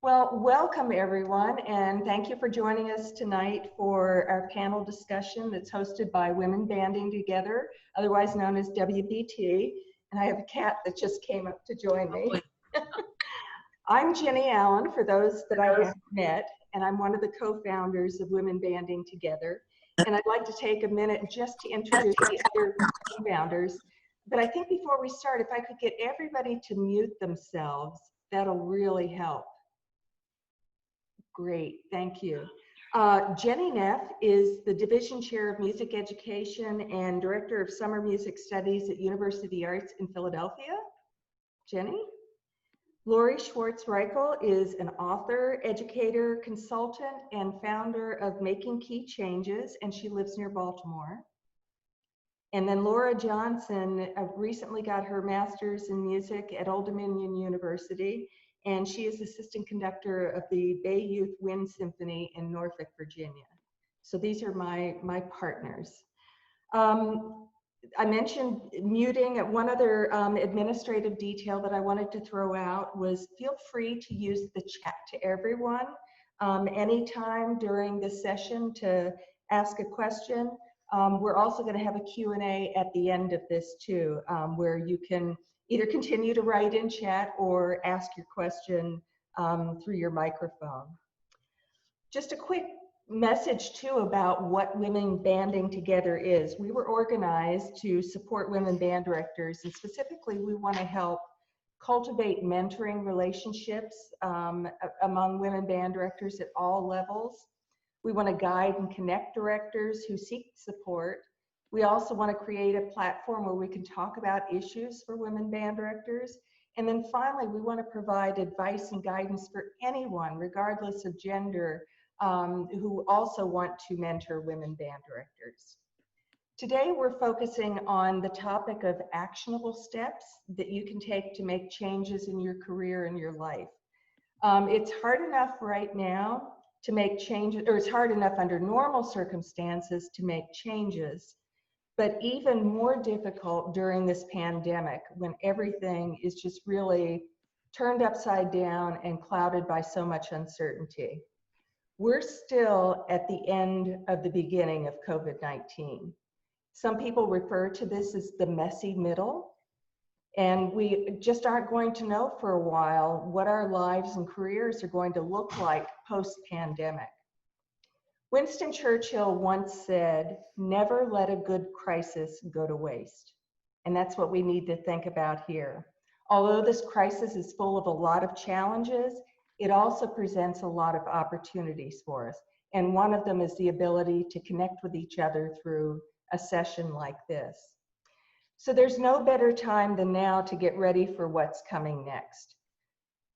Well, welcome everyone, and thank you for joining us tonight for our panel discussion that's hosted by Women Banding Together, otherwise known as WBT, and I have a cat that just came up to join me. I'm Jenny Allen, for those that I haven't met, and I'm one of the co-founders of Women Banding Together, and I'd like to take a minute just to introduce the other co-founders. But I think before we start, if I could get everybody to mute themselves, that'll really help. Great, thank you. Jenny Neff is the Division Chair of Music Education and Director of Summer Music Studies at University of the Arts in Philadelphia. Jenny? Lori Schwartz-REICHL is an author, educator, consultant, and founder of Making Key Changes, and she lives near Baltimore. And then Laura Johnson recently got her master's in music at Old Dominion University, and she is assistant conductor of the Bay Youth Wind Symphony in Norfolk, Virginia. So these are my partners. I mentioned muting. One other administrative detail that I wanted to throw out was feel free to use the chat to everyone anytime during this session to ask a question. We're also going to have a Q&A at the end of this too, where you can either continue to write in chat or ask your question through your microphone. Just a quick message too about what Women Banding Together is. We were organized to support women band directors, and specifically we want to help cultivate mentoring relationships among women band directors at all levels. We want to guide and connect directors who seek support. We also want to create a platform where we can talk about issues for women band directors. And then finally, we want to provide advice and guidance for anyone, regardless of gender, who also want to mentor women band directors. Today, we're focusing on the topic of actionable steps that you can take to make changes in your career and your life. It's hard enough right now to make changes, or it's hard enough under normal circumstances to make changes, but even more difficult during this pandemic when everything is just really turned upside down and clouded by so much uncertainty. We're still at the end of the beginning of COVID-19. Some people refer to this as the messy middle, and we just aren't going to know for a while what our lives and careers are going to look like post-pandemic. Winston Churchill once said, "Never let a good crisis go to waste." And that's what we need to think about here. Although this crisis is full of a lot of challenges, it also presents a lot of opportunities for us. And one of them is the ability to connect with each other through a session like this. So there's no better time than now to get ready for what's coming next.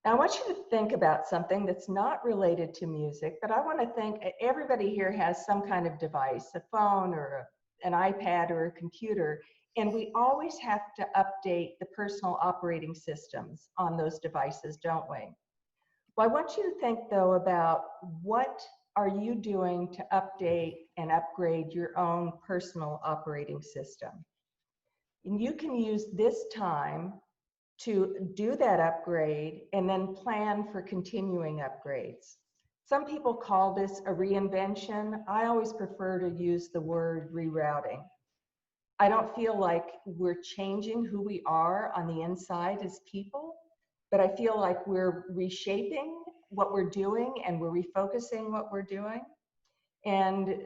Now, I want you to think about something that's not related to music, but I want to think everybody here has some kind of device, a phone or an iPad or a computer, and we always have to update the personal operating systems on those devices, don't we? Well, I want you to think, though, about what are you doing to update and upgrade your own personal operating system. And you can use this time to do that upgrade and then plan for continuing upgrades. Some people call this a reinvention. I always prefer to use the word rerouting. I don't feel like we're changing who we are on the inside as people, but I feel like we're reshaping what we're doing and we're refocusing what we're doing. And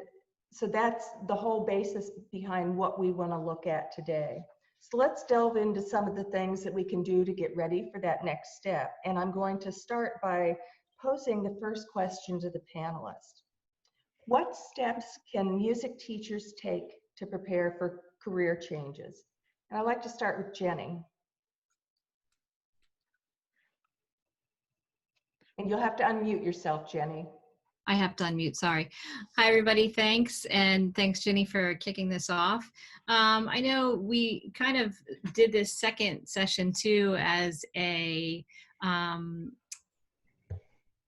so that's the whole basis behind what we want to look at today. So let's delve into some of the things that we can do to get ready for that next step. And I'm going to start by posing the first question to the panelists. What steps can music teachers take to prepare for career changes? And I'd like to start with Jenny. And you'll have to unmute yourself, Jenny. I have to unmute, sorry. Hi, everybody, thanks. And thanks, Jenny, for kicking this off. I know we kind of did this second session too as a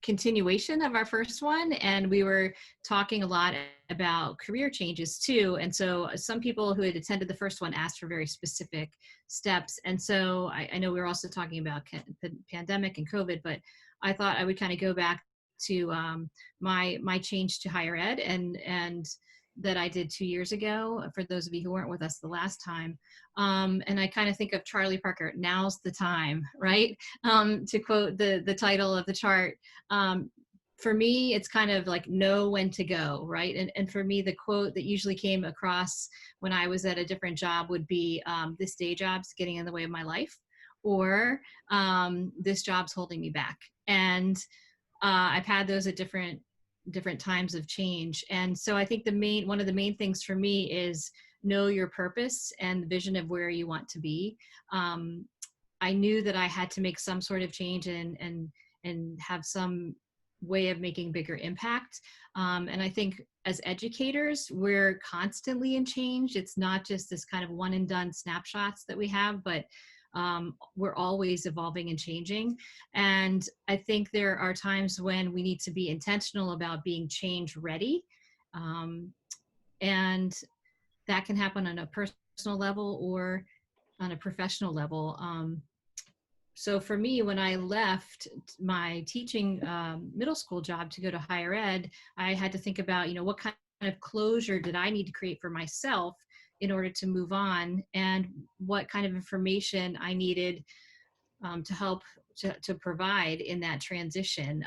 continuation of our first one, and we were talking a lot about career changes too. And so some people who had attended the first one asked for very specific steps. And so I know we were also talking about the pandemic and COVID, but I thought I would kind of go back to my change to higher ed and that I did 2 years ago, for those of you who weren't with us the last time. And I kind of think of Charlie Parker, now's the time, right? To quote the title of the chart. For me, it's kind of like know when to go, right? And for me, the quote that usually came across when I was at a different job would be, this day job's getting in the way of my life, or this job's holding me back. And I've had those at different times of change. And so I think one of the main things for me is know your purpose and the vision of where you want to be. I knew that I had to make some sort of change and have some way of making bigger impact. And I think as educators, we're constantly in change. It's not just this kind of one and done snapshots that we have, but we're always evolving and changing. And I think there are times when we need to be intentional about being change ready. And that can happen on a personal level or on a professional level. So for me, when I left my teaching middle school job to go to higher ed, I had to think about, what kind of closure did I need to create for myself in order to move on, and what kind of information I needed to help to provide in that transition.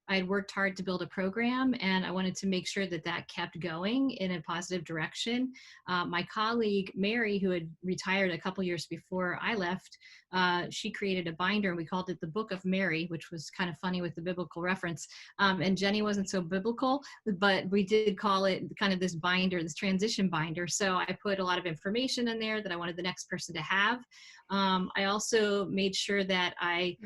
I had worked hard to build a program, and I wanted to make sure that that kept going in a positive direction. My colleague, Mary, who had retired a couple years before I left, she created a binder, and we called it the Book of Mary, which was kind of funny with the biblical reference. And Jenny wasn't so biblical, but we did call it kind of this binder, this transition binder. So I put a lot of information in there that I wanted the next person to have. I also made sure that I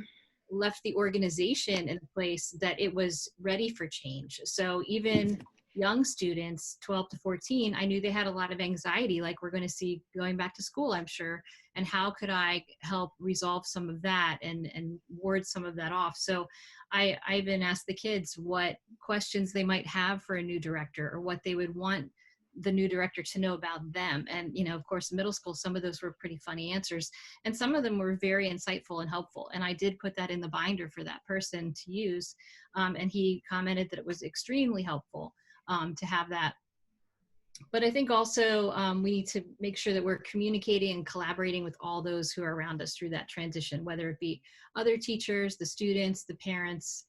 left the organization in a place that it was ready for change. So even young students, 12 to 14, I knew they had a lot of anxiety, like we're going to see going back to school, I'm sure. And how could I help resolve some of that and ward some of that off? So I even asked the kids what questions they might have for a new director, or what they would want the new director to know about them. And, of course, middle school, some of those were pretty funny answers, and some of them were very insightful and helpful. And I did put that in the binder for that person to use. And he commented that it was extremely helpful to have that. But I think also we need to make sure that we're communicating and collaborating with all those who are around us through that transition, whether it be other teachers, the students, the parents.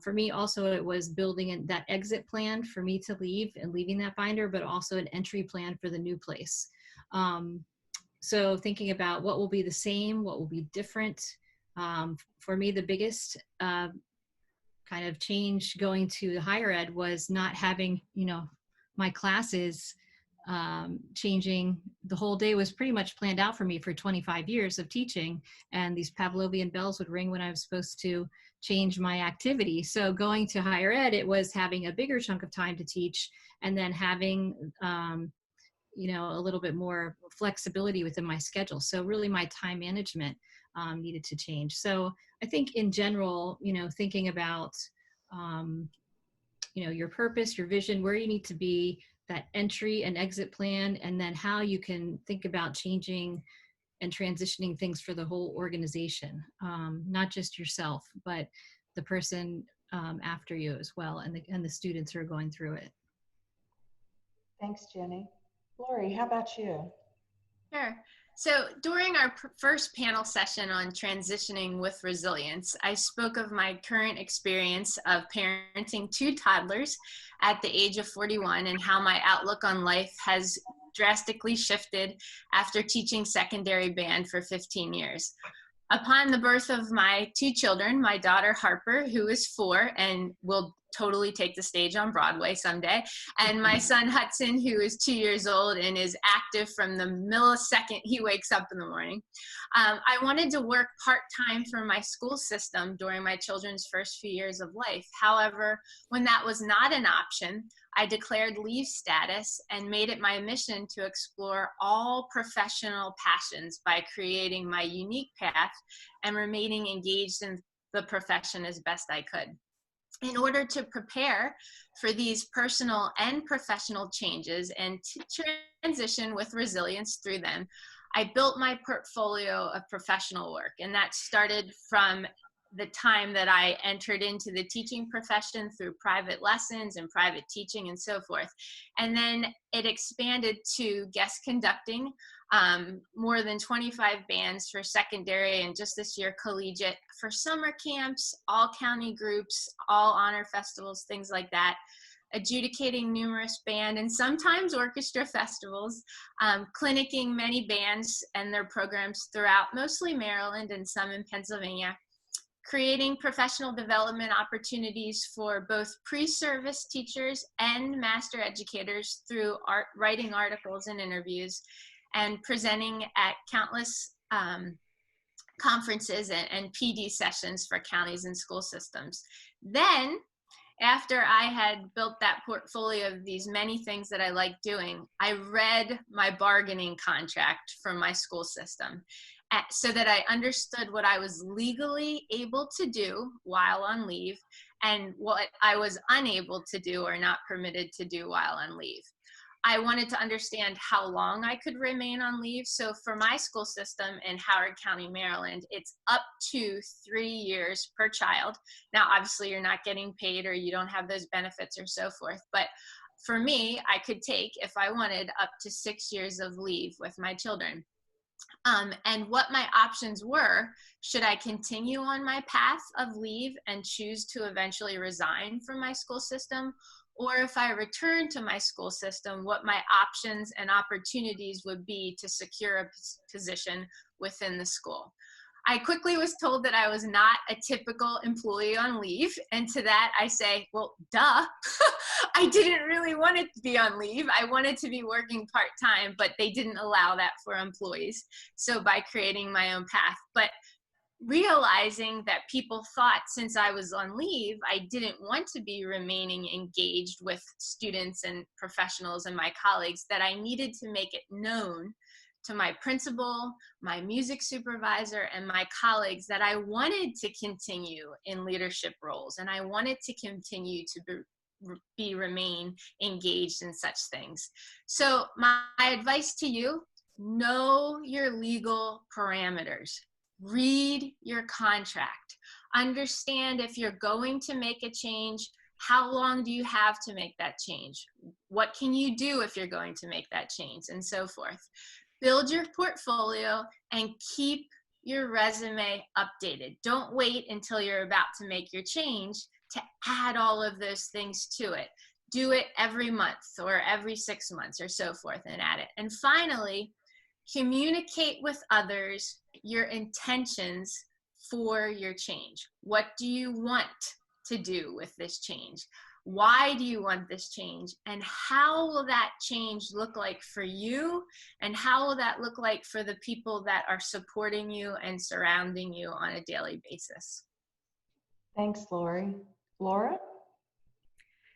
For me, also, it was building that exit plan for me to leave and leaving that binder, but also an entry plan for the new place. So thinking about what will be the same, what will be different. For me, the biggest kind of change going to the higher ed was not having, my classes changing. The whole day was pretty much planned out for me for 25 years of teaching, and these Pavlovian bells would ring when I was supposed to change my activity. So going to higher ed, it was having a bigger chunk of time to teach, and then having a little bit more flexibility within my schedule. So really my time management needed to change. So I think in general, thinking about your purpose, your vision, where you need to be, that entry and exit plan, and then how you can think about changing and transitioning things for the whole organization, not just yourself, but the person after you as well, and the students who are going through it. Thanks, Jenny. Lori, how about you? Sure. So during our first panel session on transitioning with resilience, I spoke of my current experience of parenting 2 toddlers at the age of 41, and how my outlook on life has drastically shifted after teaching secondary band for 15 years. Upon the birth of my 2 children, my daughter Harper, who is 4 and will totally take the stage on Broadway someday, and my son Hudson, who is 2 years old and is active from the millisecond he wakes up in the morning, I wanted to work part-time for my school system during my children's first few years of life. However, when that was not an option, I declared leave status and made it my mission to explore all professional passions by creating my unique path and remaining engaged in the profession as best I could. In order to prepare for these personal and professional changes and to transition with resilience through them, I built my portfolio of professional work, and that started from the time that I entered into the teaching profession through private lessons and private teaching and so forth. And then it expanded to guest conducting, more than 25 bands for secondary, and just this year collegiate, for summer camps, all county groups, all honor festivals, things like that. Adjudicating numerous band and sometimes orchestra festivals, clinicking many bands and their programs throughout mostly Maryland and some in Pennsylvania. Creating professional development opportunities for both pre-service teachers and master educators through writing articles and interviews, and presenting at countless conferences and PD sessions for counties and school systems. Then, after I had built that portfolio of these many things that I liked doing, I read my bargaining contract from my school system, so that I understood what I was legally able to do while on leave and what I was unable to do or not permitted to do while on leave. I wanted to understand how long I could remain on leave. So for my school system in Howard County, Maryland, it's up to 3 years per child. Now, obviously, you're not getting paid or you don't have those benefits or so forth. But for me, I could take, if I wanted, up to 6 years of leave with my children. And what my options were, should I continue on my path of leave and choose to eventually resign from my school system, or if I return to my school system, what my options and opportunities would be to secure a position within the school. I quickly was told that I was not a typical employee on leave, and to that I say, well, duh. I didn't really want it to be on leave. I wanted to be working part-time, but they didn't allow that for employees. So by creating my own path, but realizing that people thought since I was on leave, I didn't want to be remaining engaged with students and professionals and my colleagues, that I needed to make it known to my principal, my music supervisor, and my colleagues that I wanted to continue in leadership roles and I wanted to continue to remain engaged in such things. So my advice to you, know your legal parameters. Read your contract. Understand if you're going to make a change, how long do you have to make that change? What can you do if you're going to make that change, and so forth. Build your portfolio and keep your resume updated. Don't wait until you're about to make your change to add all of those things to it. Do it every month or every 6 months or so forth and add it. And finally, communicate with others your intentions for your change. What do you want to do with this change? Why do you want this change? And how will that change look like for you? And how will that look like for the people that are supporting you and surrounding you on a daily basis? Thanks, Lori. Laura?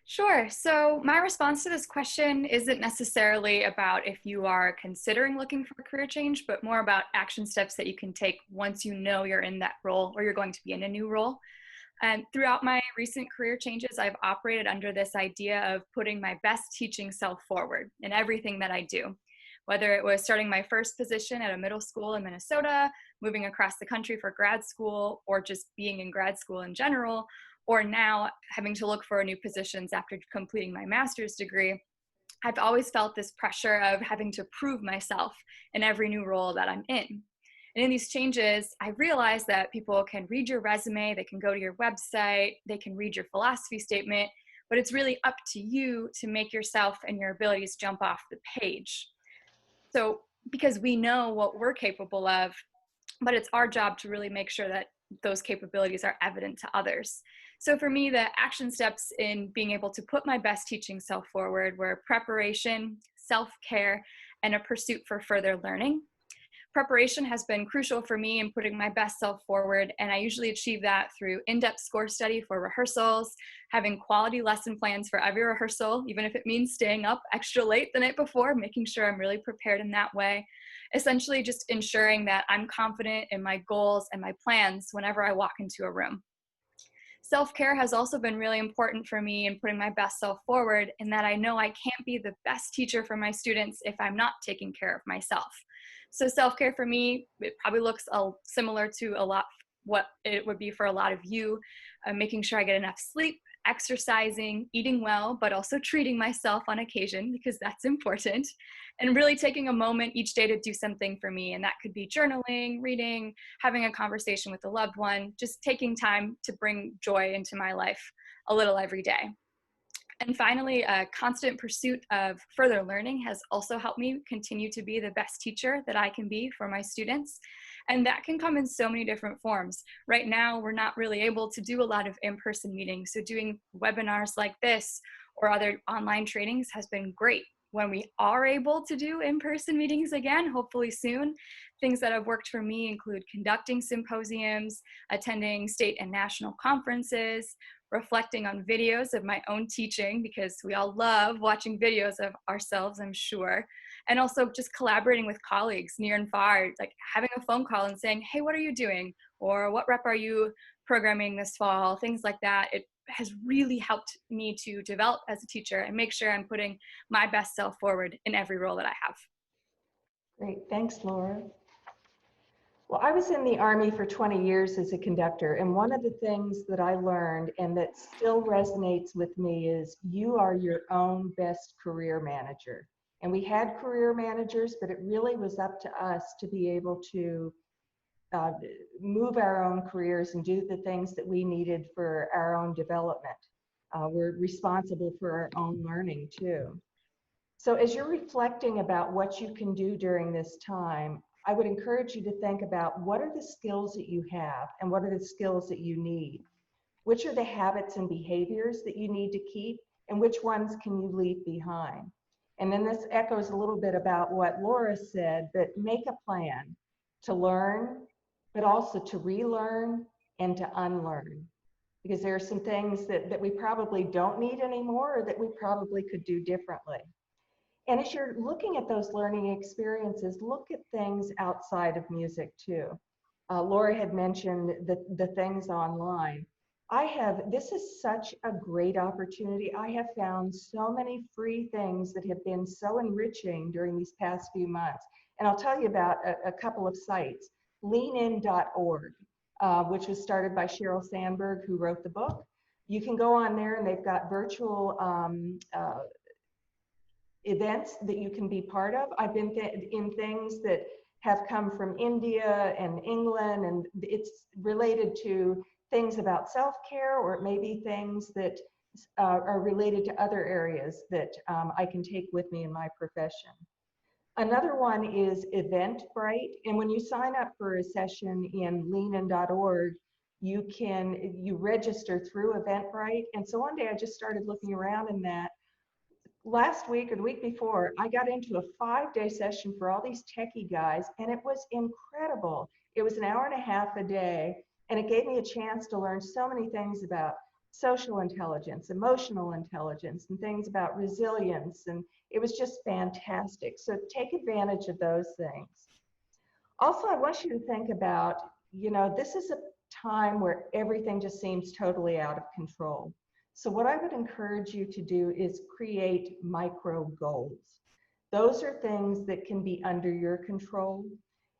Sure. So my response to this question isn't necessarily about if you are considering looking for a career change, but more about action steps that you can take once you know you're in that role or you're going to be in a new role. And throughout my recent career changes, I've operated under this idea of putting my best teaching self forward in everything that I do. Whether it was starting my first position at a middle school in Minnesota, moving across the country for grad school, or just being in grad school in general, or now having to look for new positions after completing my master's degree, I've always felt this pressure of having to prove myself in every new role that I'm in. And in these changes, I realized that people can read your resume, they can go to your website, they can read your philosophy statement, but it's really up to you to make yourself and your abilities jump off the page. So because we know what we're capable of, but it's our job to really make sure that those capabilities are evident to others. So for me, the action steps in being able to put my best teaching self forward were preparation, self-care, and a pursuit for further learning. Preparation has been crucial for me in putting my best self forward, and I usually achieve that through in-depth score study for rehearsals, having quality lesson plans for every rehearsal, even if it means staying up extra late the night before, making sure I'm really prepared in that way. Essentially just ensuring that I'm confident in my goals and my plans whenever I walk into a room. Self-care has also been really important for me in putting my best self forward, in that I know I can't be the best teacher for my students if I'm not taking care of myself. So self-care for me, it probably looks similar to a lot what it would be for a lot of you, making sure I get enough sleep, exercising, eating well, but also treating myself on occasion, because that's important, and really taking a moment each day to do something for me. And that could be journaling, reading, having a conversation with a loved one, just taking time to bring joy into my life a little every day. And finally, a constant pursuit of further learning has also helped me continue to be the best teacher that I can be for my students. And that can come in so many different forms. Right now, we're not really able to do a lot of in-person meetings. So doing webinars like this or other online trainings has been great. When we are able to do in-person meetings again, hopefully soon, things that have worked for me include conducting symposiums, attending state and national conferences, reflecting on videos of my own teaching, because we all love watching videos of ourselves, I'm sure, and also just collaborating with colleagues near and far, like having a phone call and saying, hey, what are you doing? Or what rep are you programming this fall? Things like that. It has really helped me to develop as a teacher and make sure I'm putting my best self forward in every role that I have. Great, thanks, Laura. Well, I was in the Army for 20 years as a conductor, and one of the things that I learned and that still resonates with me is you are your own best career manager. And we had career managers, but it really was up to us to be able to move our own careers and do the things that we needed for our own development. We're responsible for our own learning too. So as you're reflecting about what you can do during this time, I would encourage you to think about what are the skills that you have and what are the skills that you need. Which are the habits and behaviors that you need to keep, and which ones can you leave behind? And then this echoes a little bit about what Laura said, but make a plan to learn, but also to relearn and to unlearn. Because there are some things that we probably don't need anymore, or that we probably could do differently. And as you're looking at those learning experiences, look at things outside of music too. Laura had mentioned the things online. This is such a great opportunity. I have found so many free things that have been so enriching during these past few months. And I'll tell you about a couple of sites. Leanin.org, which was started by Sheryl Sandberg, who wrote the book. You can go on there and they've got virtual events that you can be part of. I've been in things that have come from India and England, and it's related to things about self-care, or it may be things that are related to other areas that I can take with me in my profession. Another one is Eventbrite, and when you sign up for a session in leanin.org, you register through Eventbrite. And so one day I just started looking around in that. Last week or the week before, I got into a 5-day session for all these techie guys, and it was incredible. It was an hour and a half a day, and it gave me a chance to learn so many things about social intelligence, emotional intelligence, and things about resilience, and it was just fantastic. So take advantage of those things. Also, I want you to think about, this is a time where everything just seems totally out of control. So what I would encourage you to do is create micro goals. Those are things that can be under your control.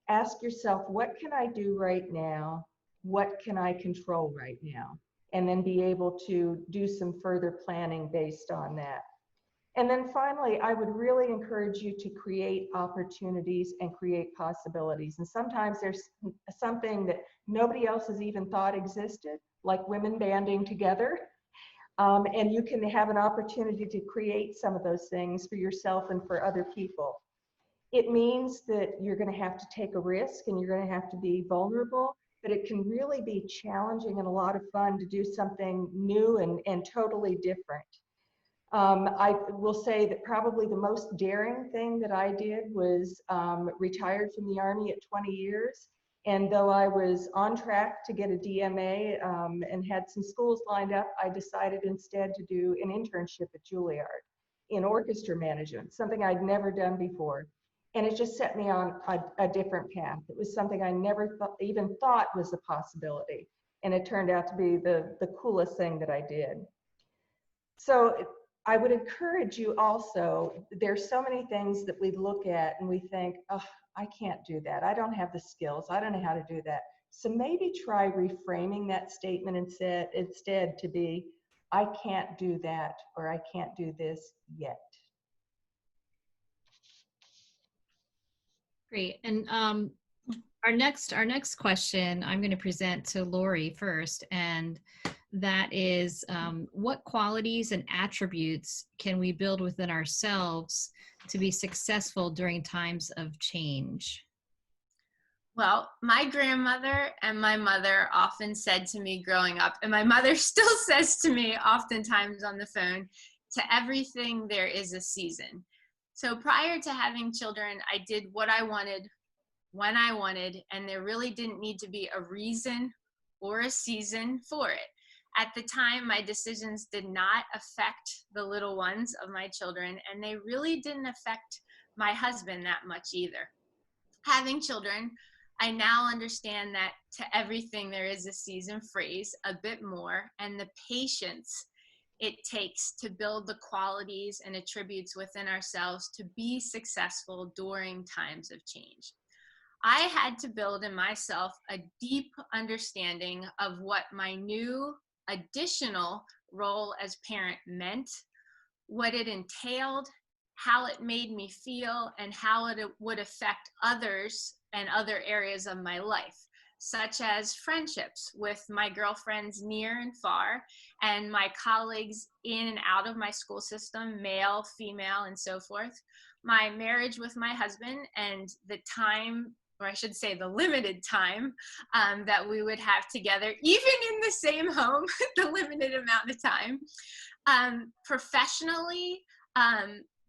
Ask yourself, what can I do right now? What can I control right now? And then be able to do some further planning based on that. And then finally, I would really encourage you to create opportunities and create possibilities. And sometimes there's something that nobody else has even thought existed, like women banding together. And you can have an opportunity to create some of those things for yourself and for other people. It means that you're going to have to take a risk and you're going to have to be vulnerable, but it can really be challenging and a lot of fun to do something new and totally different. I will say that probably the most daring thing that I did was retired from the Army at 20 years. And though I was on track to get a DMA and had some schools lined up, I decided instead to do an internship at Juilliard in orchestra management, something I'd never done before. And it just set me on a different path. It was something I never even thought was a possibility. and it turned out to be the coolest thing that I did. So I would encourage you also, there's so many things that we look at and we think, oh, I can't do that. I don't have the skills. I don't know how to do that. So maybe try reframing that statement instead to be, I can't do that, or I can't do this yet. Great. And our next question I'm going to present to Lori first, and that is, what qualities and attributes can we build within ourselves to be successful during times of change? Well, my grandmother and my mother often said to me growing up, and my mother still says to me oftentimes on the phone, to everything there is a season. So prior to having children, I did what I wanted, when I wanted, and there really didn't need to be a reason or a season for it. At the time, my decisions did not affect the little ones of my children, and they really didn't affect my husband that much either. Having children, I now understand that to everything there is a season phrase a bit more, and the patience it takes to build the qualities and attributes within ourselves to be successful during times of change. I had to build in myself a deep understanding of what my new additional role as parent meant, what it entailed, how it made me feel, and how it would affect others and other areas of my life, such as friendships with my girlfriends near and far, and my colleagues in and out of my school system, male, female, and so forth, my marriage with my husband, and the time, or I should say the limited time that we would have together, even in the same home, the limited amount of time. Professionally,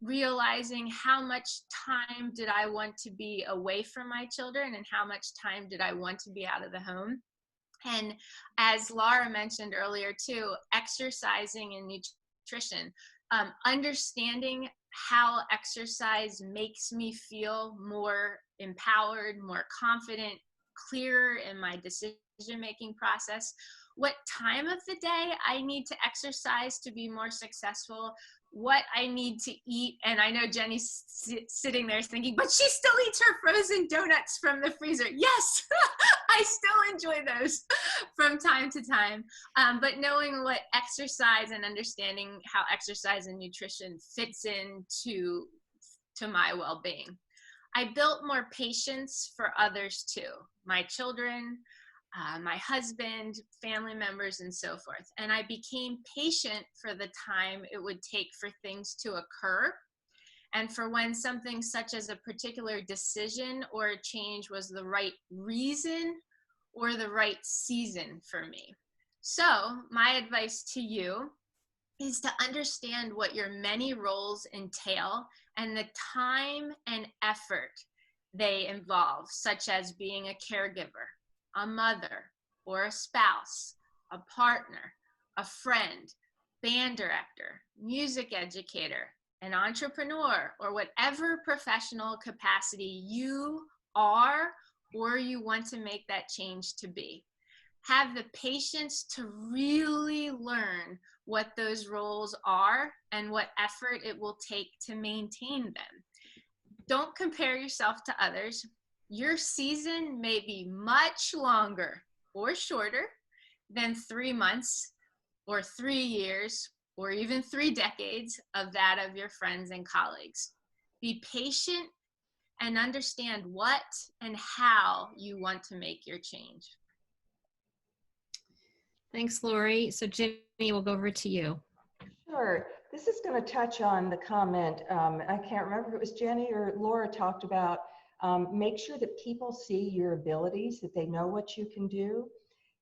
realizing how much time did I want to be away from my children and how much time did I want to be out of the home. And as Laura mentioned earlier too, exercising and nutrition, understanding how exercise makes me feel more empowered, more confident, clearer in my decision-making process, what time of the day I need to exercise to be more successful, what I need to eat. And I know Jenny's sitting there thinking, but she still eats her frozen donuts from the freezer. Yes, I still enjoy those from time to time. But knowing what exercise and understanding how exercise and nutrition fits into my well-being. I built more patience for others too, my children, my husband, family members, and so forth. And I became patient for the time it would take for things to occur, and for when something such as a particular decision or a change was the right reason or the right season for me. So my advice to you is to understand what your many roles entail and the time and effort they involve, such as being a caregiver, a mother or a spouse, a partner, a friend, band director, music educator, an entrepreneur, or whatever professional capacity you are or you want to make that change to be. Have the patience to really learn what those roles are and what effort it will take to maintain them. Don't compare yourself to others. Your season may be much longer or shorter than 3 months or 3 years or even 3 decades of that of your friends and colleagues. Be patient and understand what and how you want to make your change. Thanks, Lori. So Jenny, we'll go over to you. Sure. This is going to touch on the comment. I can't remember if it was Jenny or Laura talked about make sure that people see your abilities, that they know what you can do.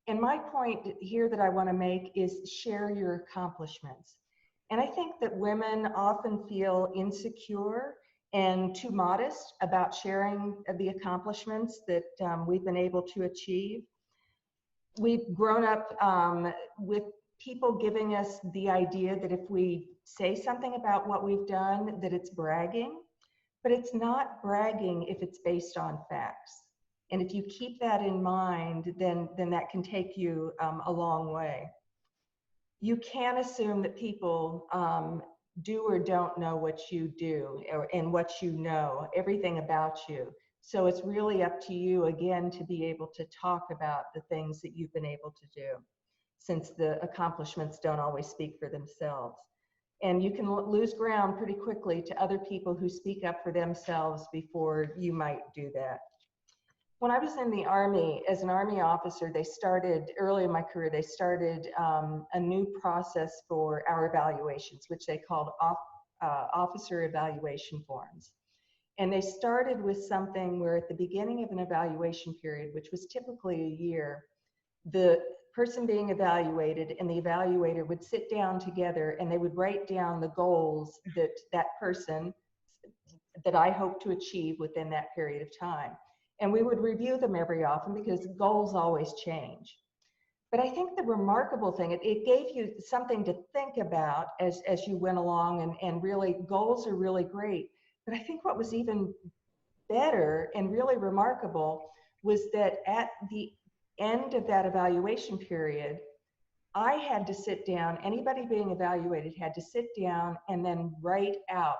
And my point here that I want to make is share your accomplishments. And I think that women often feel insecure and too modest about sharing the accomplishments that we've been able to achieve. We've grown up with people giving us the idea that if we say something about what we've done, that it's bragging, but it's not bragging if it's based on facts. And if you keep that in mind, then that can take you a long way. You can't assume that people do or don't know what you do and what you know, everything about you. So it's really up to you, again, to be able to talk about the things that you've been able to do, since the accomplishments don't always speak for themselves. And you can lose ground pretty quickly to other people who speak up for themselves before you might do that. When I was in the Army, as an Army officer, they started, early in my career, they started a new process for our evaluations, which they called officer evaluation forms. And they started with something where at the beginning of an evaluation period, which was typically a year, the person being evaluated and the evaluator would sit down together and they would write down the goals that that person, that I hope to achieve within that period of time. And we would review them every often because goals always change. But I think the remarkable thing, it gave you something to think about as you went along, and really goals are really great. But I think what was even better and really remarkable was that at the end of that evaluation period, I had to sit down, anybody being evaluated had to sit down and then write out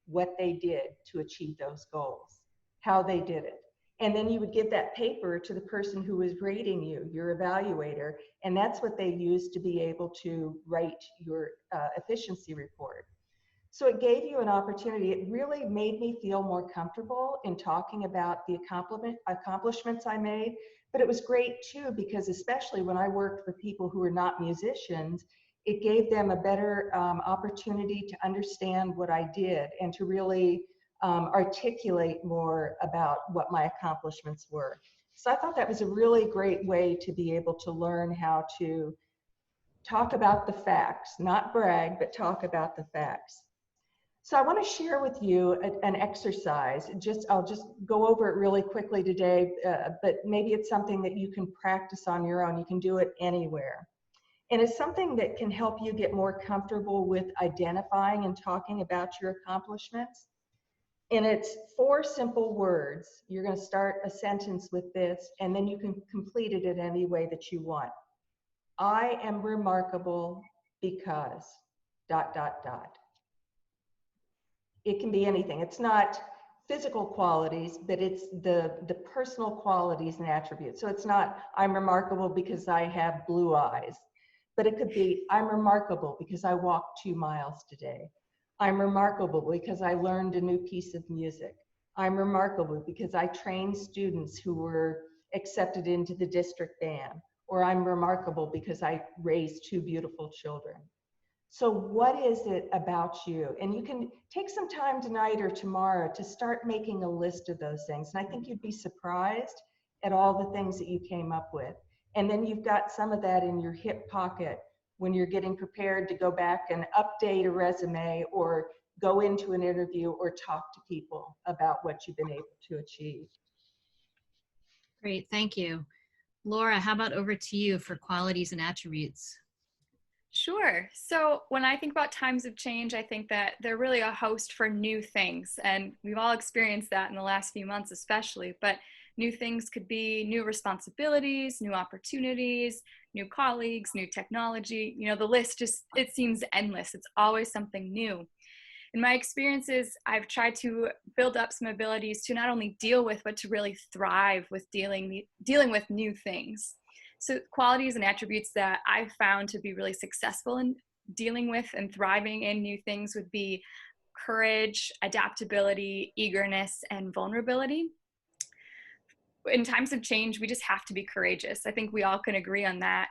what they did to achieve those goals, how they did it. And then you would give that paper to the person who was rating you, your evaluator, and that's what they used to be able to write your efficiency report. So it gave you an opportunity. It really made me feel more comfortable in talking about the accomplishments I made. But it was great too, because especially when I worked for people who were not musicians, it gave them a better opportunity to understand what I did and to really articulate more about what my accomplishments were. So I thought that was a really great way to be able to learn how to talk about the facts, not brag, but talk about the facts. So I want to share with you an exercise. I'll just go over it really quickly today, but maybe it's something that you can practice on your own. You can do it anywhere. And it's something that can help you get more comfortable with identifying and talking about your accomplishments. And it's 4 simple words. You're going to start a sentence with this, and then you can complete it in any way that you want. I am remarkable because ... It can be anything. It's not physical qualities, but it's the personal qualities and attributes. So it's not, I'm remarkable because I have blue eyes, but it could be, I'm remarkable because I walked 2 miles today. I'm remarkable because I learned a new piece of music. I'm remarkable because I trained students who were accepted into the district band. Or I'm remarkable because I raised 2 beautiful children. So what is it about you? And you can take some time tonight or tomorrow to start making a list of those things. And I think you'd be surprised at all the things that you came up with. And then you've got some of that in your hip pocket when you're getting prepared to go back and update a resume or go into an interview or talk to people about what you've been able to achieve. Great, thank you. Laura, how about over to you for qualities and attributes? Sure. So when I think about times of change, I think that they're really a host for new things. And we've all experienced that in the last few months, especially. But new things could be new responsibilities, new opportunities, new colleagues, new technology. You know, the list just, it seems endless. It's always something new. In my experiences, I've tried to build up some abilities to not only deal with, but to really thrive with dealing with new things. So qualities and attributes that I've found to be really successful in dealing with and thriving in new things would be courage, adaptability, eagerness, and vulnerability. In times of change, we just have to be courageous. I think we all can agree on that,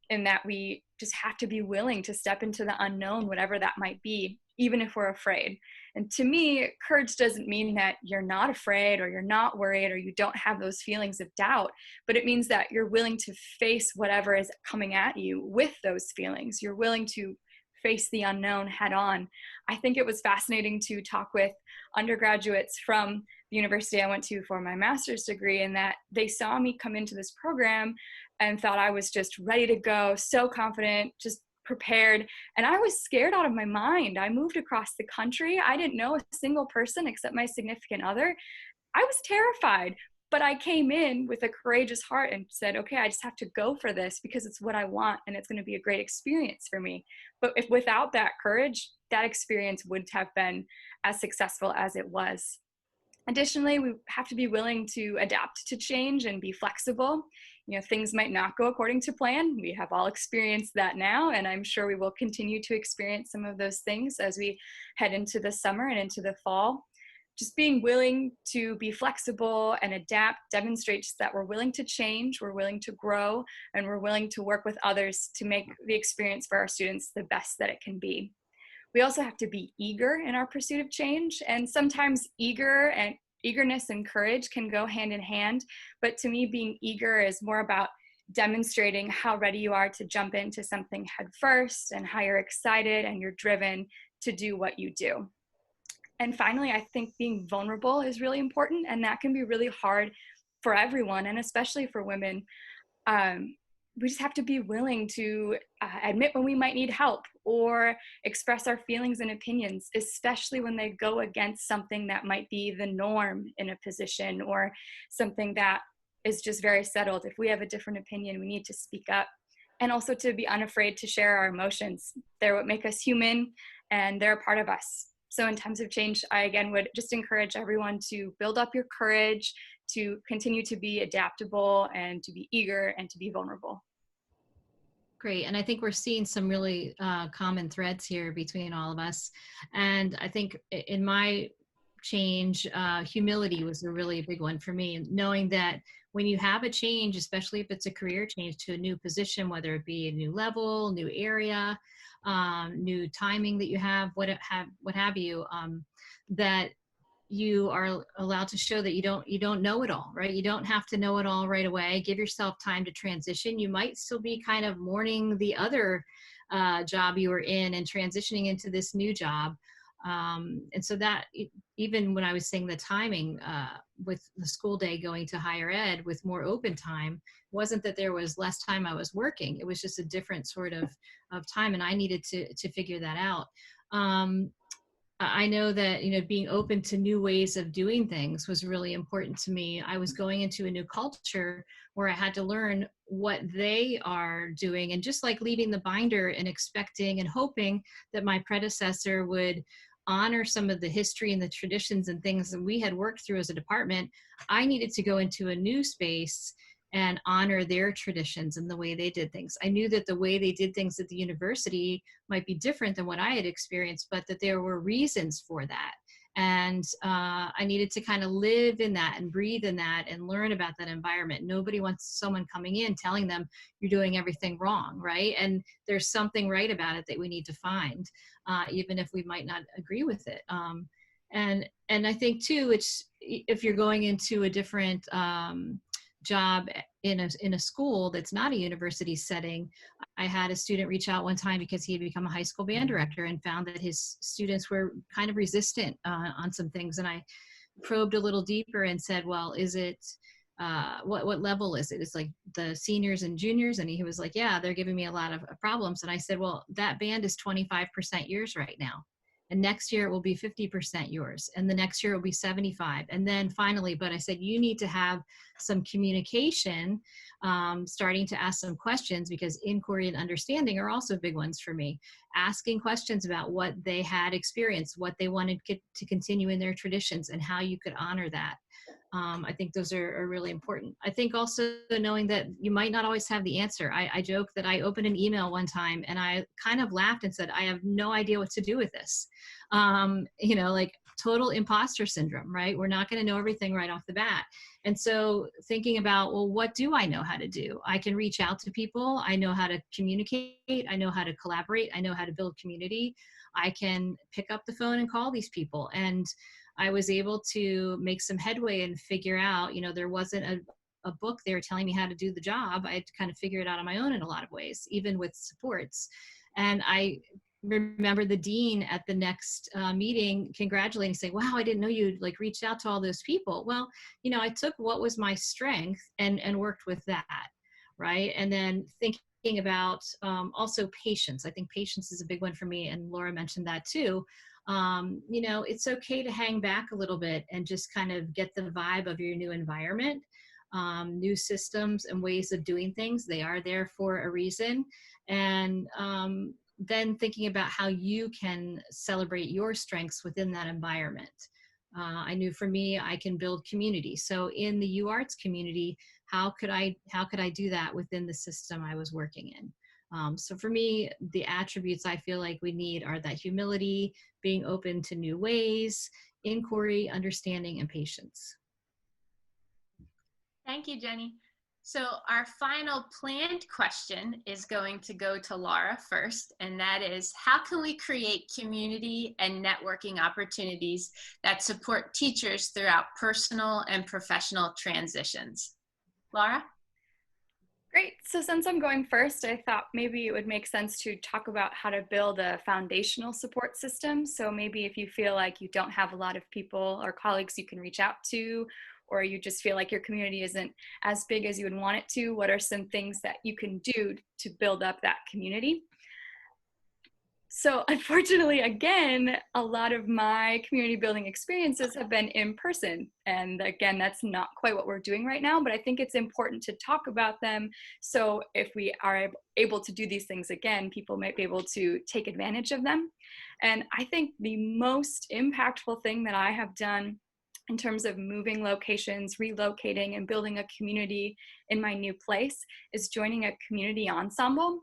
in that we just have to be willing to step into the unknown, whatever that might be, even if we're afraid. And to me, courage doesn't mean that you're not afraid or you're not worried or you don't have those feelings of doubt, but it means that you're willing to face whatever is coming at you with those feelings. You're willing to face the unknown head on. I think it was fascinating to talk with undergraduates from the university I went to for my master's degree, and that they saw me come into this program and thought I was just ready to go, so confident, just prepared. And I was scared out of my mind. I moved across the country. I didn't know a single person except my significant other. I was terrified, But I came in with a courageous heart and said, okay, I just have to go for this because it's what I want and it's going to be a great experience for me. But if without that courage, that experience wouldn't have been as successful as it was. Additionally, we have to be willing to adapt to change and be flexible. You know, things might not go according to plan. We have all experienced that now, and I'm sure we will continue to experience some of those things as we head into the summer and into the fall. Just being willing to be flexible and adapt demonstrates that we're willing to change, we're willing to grow, and we're willing to work with others to make the experience for our students the best that it can be. We also have to be eager in our pursuit of change, and sometimes eagerness and courage can go hand in hand, but to me, being eager is more about demonstrating how ready you are to jump into something head first and how you're excited and you're driven to do what you do. And finally, I think being vulnerable is really important, and that can be really hard for everyone, and especially for women. We just have to be willing to admit when we might need help or express our feelings and opinions, especially when they go against something that might be the norm in a position or something that is just very settled. If we have a different opinion, we need to speak up, and also to be unafraid to share our emotions. They're what make us human, and they're a part of us. So in times of change, I again would just encourage everyone to build up your courage, to continue to be adaptable and to be eager and to be vulnerable. Great. And I think we're seeing some really common threads here between all of us. And I think in my change, humility was a really big one for me. Knowing that when you have a change, especially if it's a career change to a new position, whether it be a new level, new area, new timing that you have, what have you, that you are allowed to show that you don't know it all, right? You don't have to know it all right away. Give yourself time to transition. You might still be kind of mourning the other job you were in and transitioning into this new job. And so that even when I was saying the timing with the school day going to higher ed with more open time, wasn't that there was less time I was working. It was just a different sort of time, and I needed to figure that out. I know that, being open to new ways of doing things was really important to me. I was going into a new culture where I had to learn what they are doing, and just like leaving the binder and expecting and hoping that my predecessor would honor some of the history and the traditions and things that we had worked through as a department, I needed to go into a new space and honor their traditions and the way they did things. I knew that the way they did things at the university might be different than what I had experienced, but that there were reasons for that. And I needed to kind of live in that and breathe in that and learn about that environment. Nobody wants someone coming in telling them you're doing everything wrong, right? And there's something right about it that we need to find, even if we might not agree with it. And I think too, it's if you're going into a different job in a school that's not a university setting. I had a student reach out one time because he had become a high school band director and found that his students were kind of resistant on some things. And I probed a little deeper and said, well, is it, what level is it? It's like the seniors and juniors. And he was like, yeah, they're giving me a lot of problems. And I said, well, that band is 25% yours right now. And next year it will be 50% yours. And the next year it will be 75. And then finally, but I said, you need to have some communication, starting to ask some questions, because inquiry and understanding are also big ones for me. Asking questions about what they had experienced, what they wanted to continue in their traditions, and how you could honor that. I think those are really important. I think also knowing that you might not always have the answer. I joke that I opened an email one time and I kind of laughed and said, I have no idea what to do with this. Like total imposter syndrome, right? We're not going to know everything right off the bat. And so thinking about, well, what do I know how to do? I can reach out to people. I know how to communicate. I know how to collaborate. I know how to build community. I can pick up the phone and call these people. And I was able to make some headway and figure out, there wasn't a book there telling me how to do the job. I had to kind of figure it out on my own in a lot of ways, even with supports. And I remember the dean at the next meeting congratulating, saying, wow, I didn't know you'd reached out to all those people. Well, I took what was my strength and worked with that, right? And then thinking about also patience. I think patience is a big one for me, and Laura mentioned that too. You know, it's okay to hang back a little bit and just kind of get the vibe of your new environment. New systems and ways of doing things, they are there for a reason. And then thinking about how you can celebrate your strengths within that environment. I knew for me, I can build community. So in the UArts community, how could I do that within the system I was working in? So for me, the attributes I feel like we need are that humility, being open to new ways, inquiry, understanding, and patience. Thank you, Jenny. So our final planned question is going to go to Laura first, and that is, how can we create community and networking opportunities that support teachers throughout personal and professional transitions? Laura? Great. So since I'm going first, I thought maybe it would make sense to talk about how to build a foundational support system. So maybe if you feel like you don't have a lot of people or colleagues you can reach out to, or you just feel like your community isn't as big as you would want it to, what are some things that you can do to build up that community? So unfortunately, again, a lot of my community building experiences have been in person. And again, that's not quite what we're doing right now, but I think it's important to talk about them. So if we are able to do these things again, people might be able to take advantage of them. And I think the most impactful thing that I have done in terms of moving locations, relocating, and building a community in my new place is joining a community ensemble.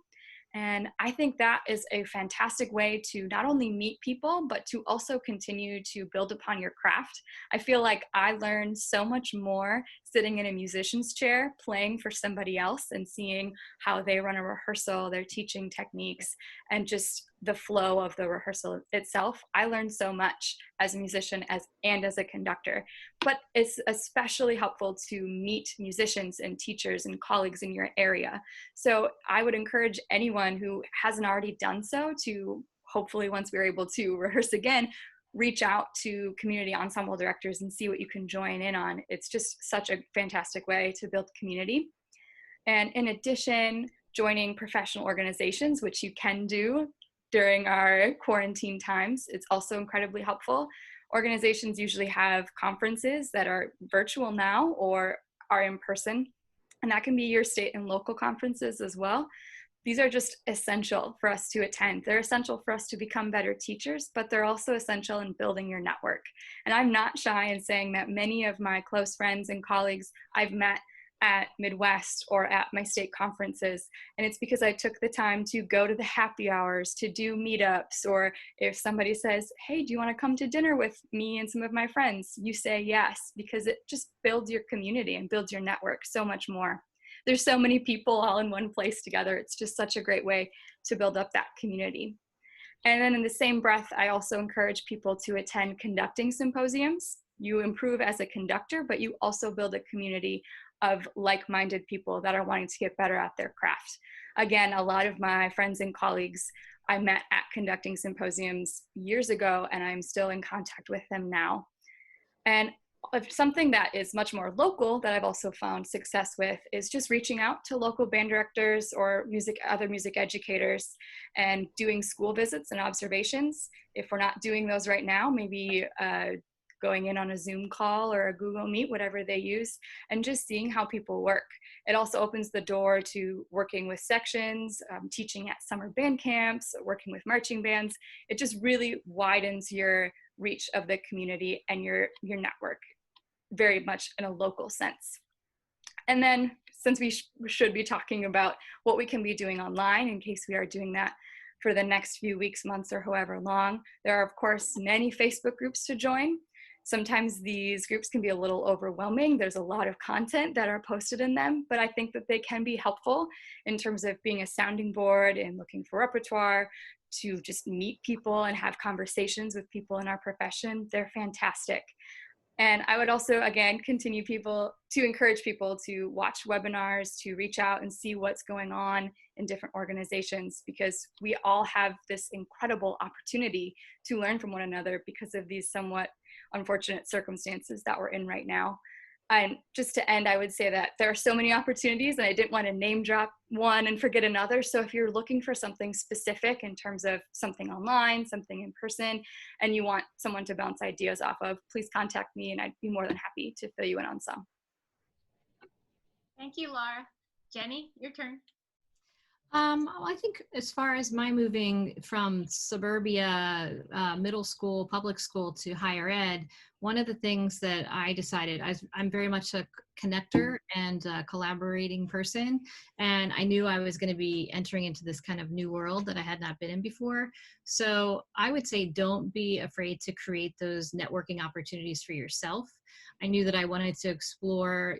And I think that is a fantastic way to not only meet people, but to also continue to build upon your craft. I feel like I learned so much more sitting in a musician's chair, playing for somebody else and seeing how they run a rehearsal, their teaching techniques, and just the flow of the rehearsal itself. I learned so much as a musician and as a conductor, but it's especially helpful to meet musicians and teachers and colleagues in your area. So I would encourage anyone who hasn't already done so to, hopefully once we're able to rehearse again, reach out to community ensemble directors and see what you can join in on. It's just such a fantastic way to build community. And in addition, joining professional organizations, which you can do during our quarantine times, it's also incredibly helpful. Organizations usually have conferences that are virtual now or are in person, and that can be your state and local conferences as well. These are just essential for us to attend. They're essential for us to become better teachers, but they're also essential in building your network. And I'm not shy in saying that many of my close friends and colleagues I've met at Midwest or at my state conferences. And it's because I took the time to go to the happy hours, to do meetups, or if somebody says, hey, do you want to come to dinner with me and some of my friends? You say yes, because it just builds your community and builds your network so much more. There's so many people all in one place together. It's just such a great way to build up that community. And then in the same breath, I also encourage people to attend conducting symposiums. You improve as a conductor, but you also build a community of like-minded people that are wanting to get better at their craft. Again, a lot of my friends and colleagues I met at conducting symposiums years ago, and I'm still in contact with them now. And something that is much more local that I've also found success with is just reaching out to local band directors or other music educators and doing school visits and observations. If we're not doing those right now, maybe going in on a Zoom call or a Google Meet, whatever they use, and just seeing how people work. It also opens the door to working with sections, teaching at summer band camps, working with marching bands. It just really widens your reach of the community and your network very much in a local sense. And then, since we should be talking about what we can be doing online, in case we are doing that for the next few weeks, months, or however long, there are of course many Facebook groups to join. Sometimes these groups can be a little overwhelming. There's a lot of content that are posted in them, but I think that they can be helpful in terms of being a sounding board and looking for repertoire, to just meet people and have conversations with people in our profession. They're fantastic. And I would also, again, continue to encourage people to watch webinars, to reach out and see what's going on in different organizations, because we all have this incredible opportunity to learn from one another because of these somewhat unfortunate circumstances that we're in right now. And just to end, I would say that there are so many opportunities, and I didn't want to name drop one and forget another. So if you're looking for something specific in terms of something online, something in person, and you want someone to bounce ideas off of, please contact me and I'd be more than happy to fill you in on some. Thank you, Laura. Jenny, your turn. I think as far as my moving from suburbia, middle school, public school to higher ed, one of the things that I decided, I'm very much a connector and a collaborating person. And I knew I was going to be entering into this kind of new world that I had not been in before. So I would say, don't be afraid to create those networking opportunities for yourself. I knew that I wanted to explore,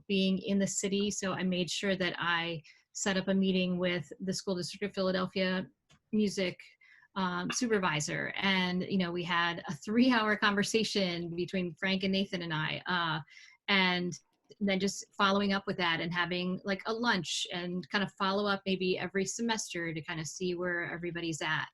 being in the city. So I made sure that I set up a meeting with the School District of Philadelphia music supervisor. And, we had a 3-hour conversation between Frank and Nathan and I. And then just following up with that and having like a lunch and kind of follow up maybe every semester to kind of see where everybody's at.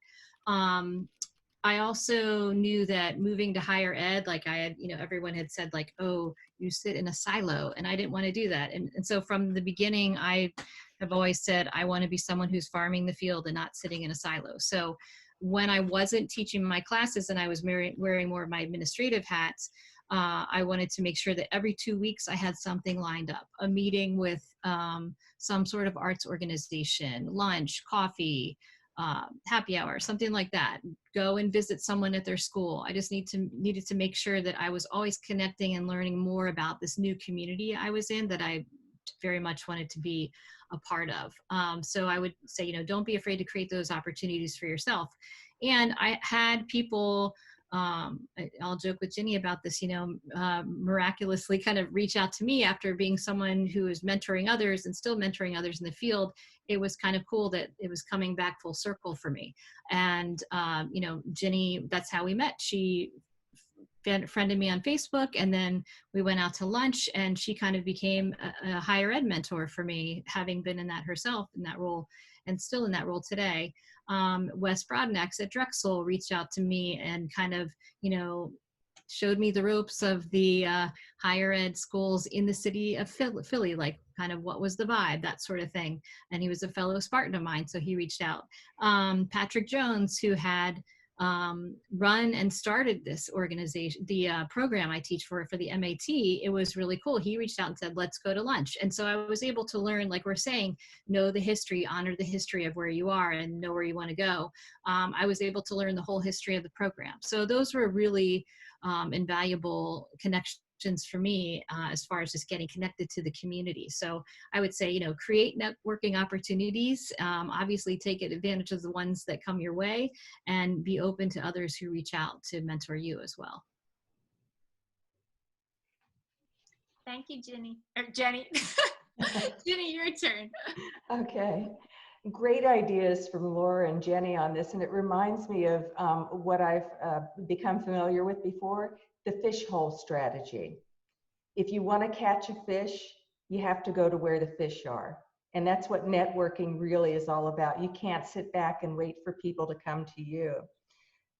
I also knew that moving to higher ed, like I had, everyone had said like, oh, you sit in a silo, and I didn't want to do that. And so from the beginning, I have always said, I want to be someone who's farming the field and not sitting in a silo. So when I wasn't teaching my classes and I was wearing more of my administrative hats, I wanted to make sure that every 2 weeks I had something lined up, a meeting with some sort of arts organization, lunch, coffee, happy hour, something like that. Go and visit someone at their school. I just needed to make sure that I was always connecting and learning more about this new community I was in that I very much wanted to be a part of. So I would say, don't be afraid to create those opportunities for yourself. And I had people, I'll joke with Ginny about this, miraculously kind of reach out to me after being someone who is mentoring others and still mentoring others in the field. It was kind of cool that it was coming back full circle for me. And, Ginny, that's how we met. She friended me on Facebook, and then we went out to lunch, and she kind of became a higher ed mentor for me, having been in that herself, in that role, and still in that role today. Wes Broadnax at Drexel reached out to me and kind of, showed me the ropes of the higher ed schools in the city of Philly, like kind of what was the vibe, that sort of thing. And he was a fellow Spartan of mine, so he reached out. Patrick Jones, who had run and started this organization, the program I teach for the MAT, it was really cool. He reached out and said, let's go to lunch. And so I was able to learn, like we're saying, know the history, honor the history of where you are and know where you want to go. I was able to learn the whole history of the program. So those were really invaluable connections for me as far as just getting connected to the community. So I would say, create networking opportunities, obviously take advantage of the ones that come your way, and be open to others who reach out to mentor you as well. Thank you, Jenny. Jenny, Jenny, your turn. Okay. Great ideas from Laura and Jenny on this, and it reminds me of what I've become familiar with before, the fish hole strategy. If you want to catch a fish, you have to go to where the fish are. And that's what networking really is all about. You can't sit back and wait for people to come to you,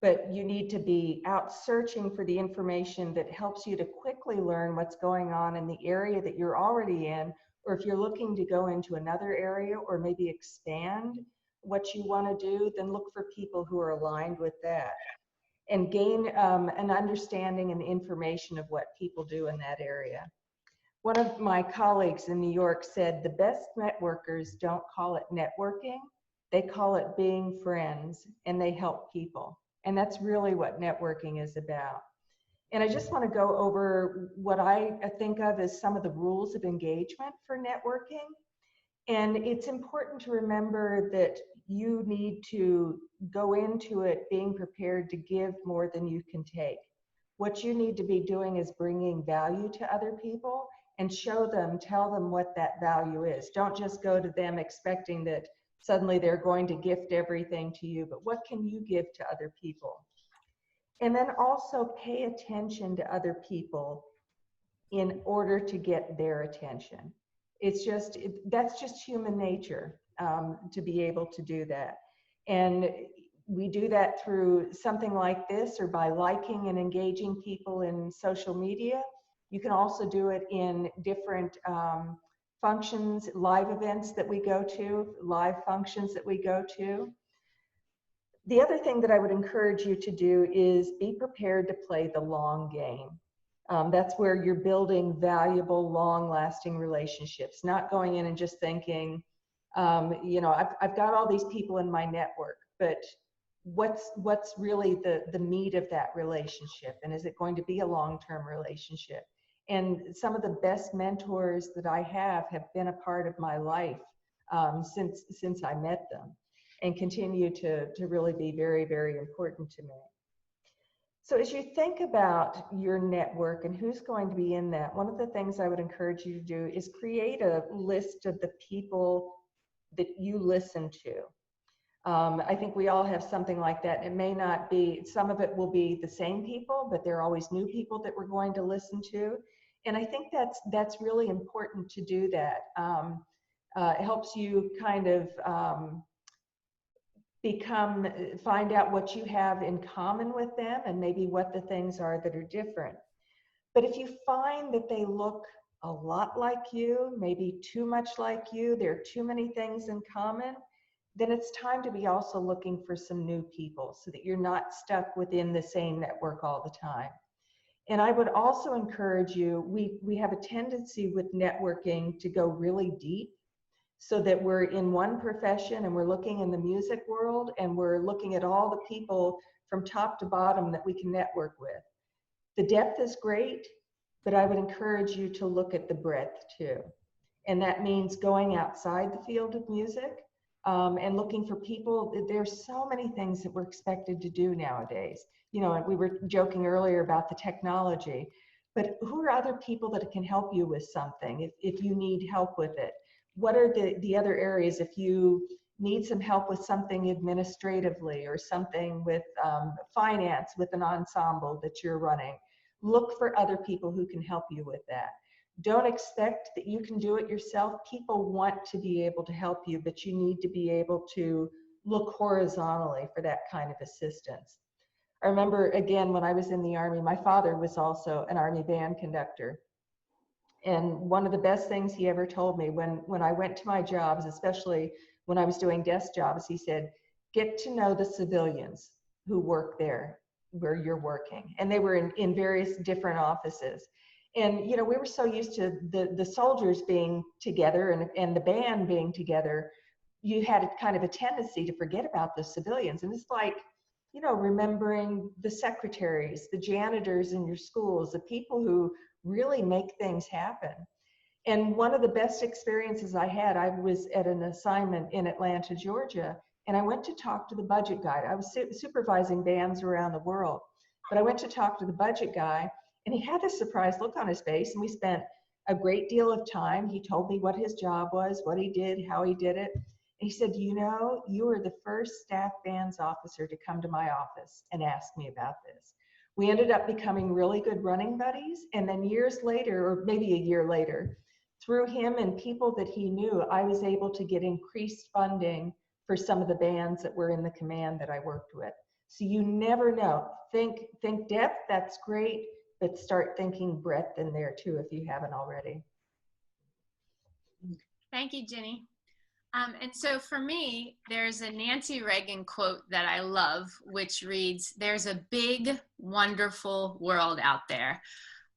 but you need to be out searching for the information that helps you to quickly learn what's going on in the area that you're already in, or if you're looking to go into another area or maybe expand what you want to do, then look for people who are aligned with that and gain an understanding and information of what people do in that area. One of my colleagues in New York said, the best networkers don't call it networking, they call it being friends, and they help people. And that's really what networking is about. And I just want to go over what I think of as some of the rules of engagement for networking. And it's important to remember that you need to go into it being prepared to give more than you can take. What you need to be doing is bringing value to other people and show them, tell them what that value is. Don't just go to them expecting that suddenly they're going to gift everything to you, but what can you give to other people? And then also pay attention to other people in order to get their attention. It's just, that's just human nature to be able to do that. And we do that through something like this, or by liking and engaging people in social media. You can also do it in different functions, live events that we go to, live functions that we go to. The other thing that I would encourage you to do is be prepared to play the long game. That's where you're building valuable, long-lasting relationships, not going in and just thinking, you know, I've got all these people in my network, but what's really the meat of that relationship, and is it going to be a long-term relationship? And some of the best mentors that I have been a part of my life since I met them, and continue to really be very, very important to me. So as you think about your network and who's going to be in that, one of the things I would encourage you to do is create a list of the people that you listen to. I think we all have something like that. It may not be, some of it will be the same people, but there are always new people that we're going to listen to. And I think that's really important to do that. It helps you kind of find out what you have in common with them and maybe what the things are that are different. But if you find that they look a lot like you, maybe too much like you, there are too many things in common, then it's time to be also looking for some new people so that you're not stuck within the same network all the time. And I would also encourage you, we have a tendency with networking to go really deep, so that we're in one profession and we're looking in the music world and we're looking at all the people from top to bottom that we can network with. The depth is great, but I would encourage you to look at the breadth too. And that means going outside the field of music and looking for people. There's so many things that we're expected to do nowadays. You know, we were joking earlier about the technology, but who are other people that can help you with something if you need help with it? What are the other areas if you need some help with something administratively or something with finance with an ensemble that you're running? Look for other people who can help you with that. Don't expect that you can do it yourself. People want to be able to help you, but you need to be able to look horizontally for that kind of assistance. I remember, again, when I was in the Army, my father was also an Army band conductor. And one of the best things he ever told me when I went to my jobs, especially when I was doing desk jobs, he said, get to know the civilians who work there where you're working. And they were in various different offices. And, you know, we were so used to the soldiers being together and the band being together, you had kind of a tendency to forget about the civilians. And it's like, you know, remembering the secretaries, the janitors in your schools, the people who really make things happen. And one of the best experiences I had, I was at an assignment in Atlanta, Georgia, and I went to talk to the budget guy. I was supervising bands around the world, but I went to talk to the budget guy, and he had this surprised look on his face, and we spent a great deal of time. He told me what his job was, what he did, how he did it. And he said, you know, you were the first staff bands officer to come to my office and ask me about this. We ended up becoming really good running buddies. And then years later, or maybe a year later, through him and people that he knew, I was able to get increased funding for some of the bands that were in the command that I worked with. So you never know. Think depth, that's great, but start thinking breadth in there too if you haven't already. Thank you, Ginny. And so for me, there's a Nancy Reagan quote that I love, which reads, "There's a big, wonderful world out there."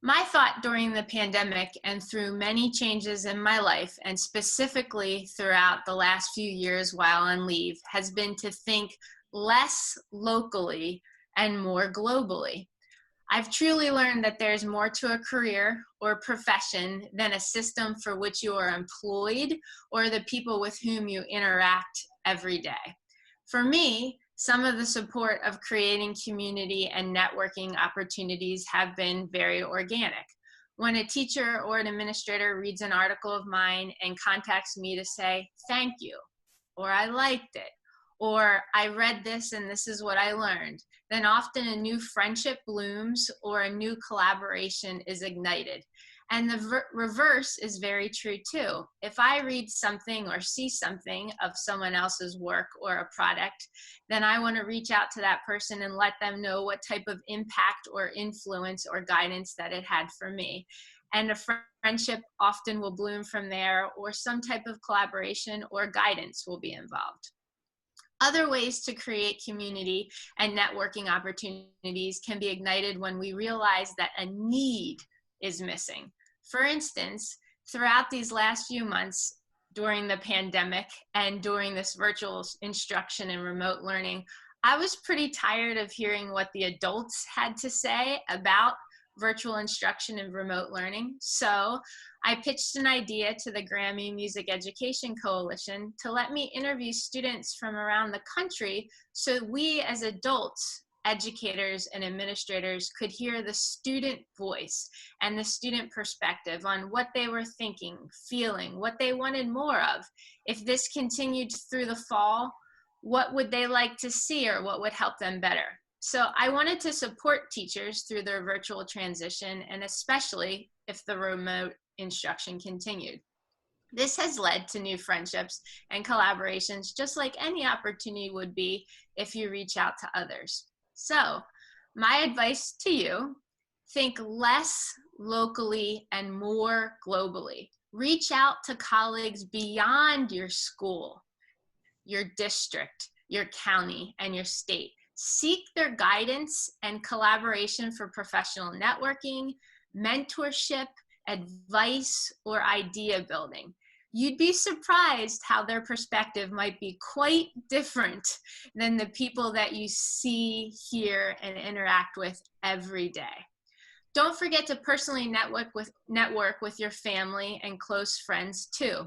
My thought during the pandemic and through many changes in my life, and specifically throughout the last few years while on leave, has been to think less locally and more globally. I've truly learned that there's more to a career or profession than a system for which you are employed or the people with whom you interact every day. For me, some of the support of creating community and networking opportunities have been very organic. When a teacher or an administrator reads an article of mine and contacts me to say, thank you, or I liked it, or I read this and this is what I learned, then often a new friendship blooms or a new collaboration is ignited. And the reverse is very true too. If I read something or see something of someone else's work or a product, then I want to reach out to that person and let them know what type of impact or influence or guidance that it had for me. And a friendship often will bloom from there, or some type of collaboration or guidance will be involved. Other ways to create community and networking opportunities can be ignited when we realize that a need is missing. For instance, throughout these last few months during the pandemic and during this virtual instruction and remote learning, I was pretty tired of hearing what the adults had to say about virtual instruction and remote learning. So I pitched an idea to the Grammy Music Education Coalition to let me interview students from around the country so we as adults, educators and administrators could hear the student voice and the student perspective on what they were thinking, feeling, what they wanted more of. If this continued through the fall, what would they like to see or what would help them better? So I wanted to support teachers through their virtual transition, and especially if the remote instruction continued. This has led to new friendships and collaborations, just like any opportunity would be if you reach out to others. So my advice to you, think less locally and more globally. Reach out to colleagues beyond your school, your district, your county, and your state. Seek their guidance and collaboration for professional networking, mentorship, advice, or idea building. You'd be surprised how their perspective might be quite different than the people that you see, hear, and interact with every day. Don't forget to personally network with your family and close friends too.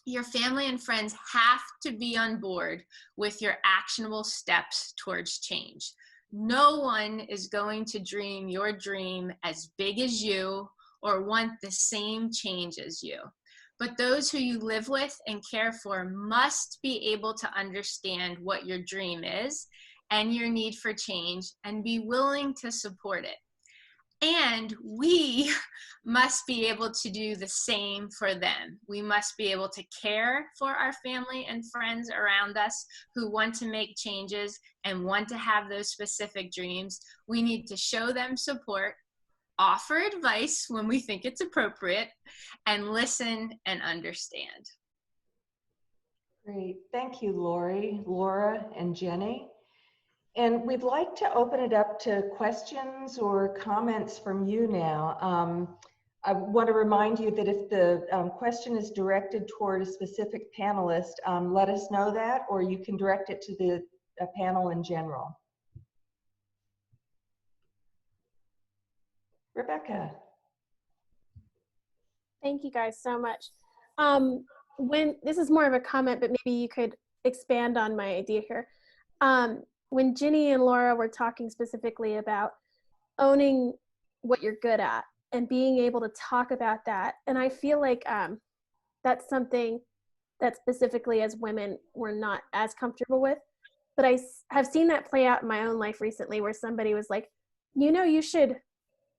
Your family and friends have to be on board with your actionable steps towards change. No one is going to dream your dream as big as you or want the same change as you. But those who you live with and care for must be able to understand what your dream is and your need for change and be willing to support it. And we must be able to do the same for them. We must be able to care for our family and friends around us who want to make changes and want to have those specific dreams. We need to show them support, offer advice when we think it's appropriate, and listen and understand. Great. Thank you, Lori, Laura, and Jenny. And we'd like to open it up to questions or comments from you now. I want to remind you that if the question is directed toward a specific panelist, let us know that, or you can direct it to the panel in general. Rebecca. Thank you guys so much. When this is more of a comment, but maybe you could expand on my idea here. When Ginny and Laura were talking specifically about owning what you're good at and being able to talk about that, and I feel like that's something that specifically as women we're not as comfortable with, but I have seen that play out in my own life recently where somebody was like, you know, you should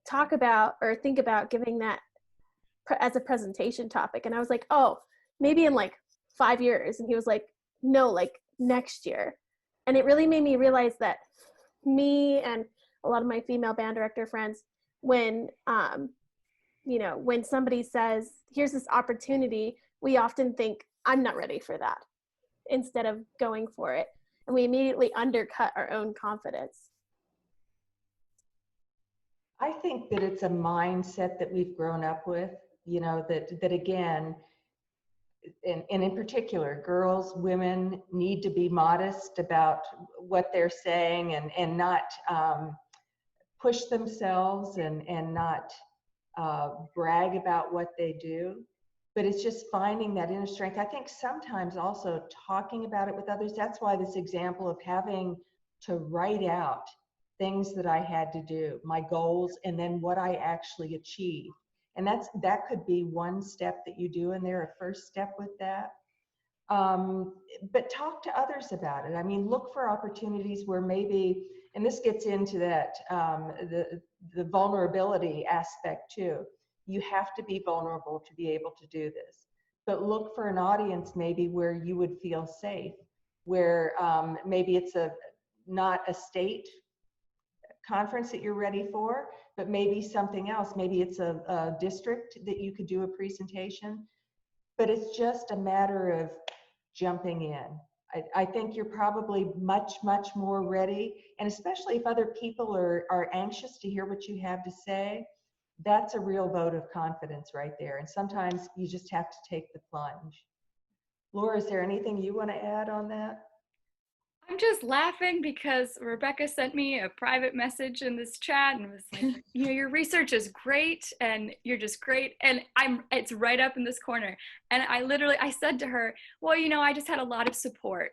talk about or think about giving that as a presentation topic. And I was like, oh, maybe in like 5 years. And he was like, no, like next year. And it really made me realize that me and a lot of my female band director friends, when, you know, when somebody says, here's this opportunity, we often think, I'm not ready for that, instead of going for it. And we immediately undercut our own confidence. I think that it's a mindset that we've grown up with, you know, that again, and in particular, girls, women need to be modest about what they're saying and not push themselves and not brag about what they do. But it's just finding that inner strength. I think sometimes also talking about it with others. That's why this example of having to write out things that I had to do, my goals, and then what I actually achieved. And that could be one step that you do in there, a first step with that. But talk to others about it. I mean, look for opportunities where maybe, and this gets into that, the vulnerability aspect too. You have to be vulnerable to be able to do this. But look for an audience maybe where you would feel safe, where maybe it's not a state conference that you're ready for, but maybe something else. Maybe it's a district that you could do a presentation, but it's just a matter of jumping in. I think you're probably much, much more ready. And especially if other people are anxious to hear what you have to say, that's a real vote of confidence right there. And sometimes you just have to take the plunge. Laura, is there anything you want to add on that? I'm just laughing because Rebecca sent me a private message in this chat and was like, you know, your research is great and you're just great. And it's right up in this corner. And I said to her, well, you know, I just had a lot of support.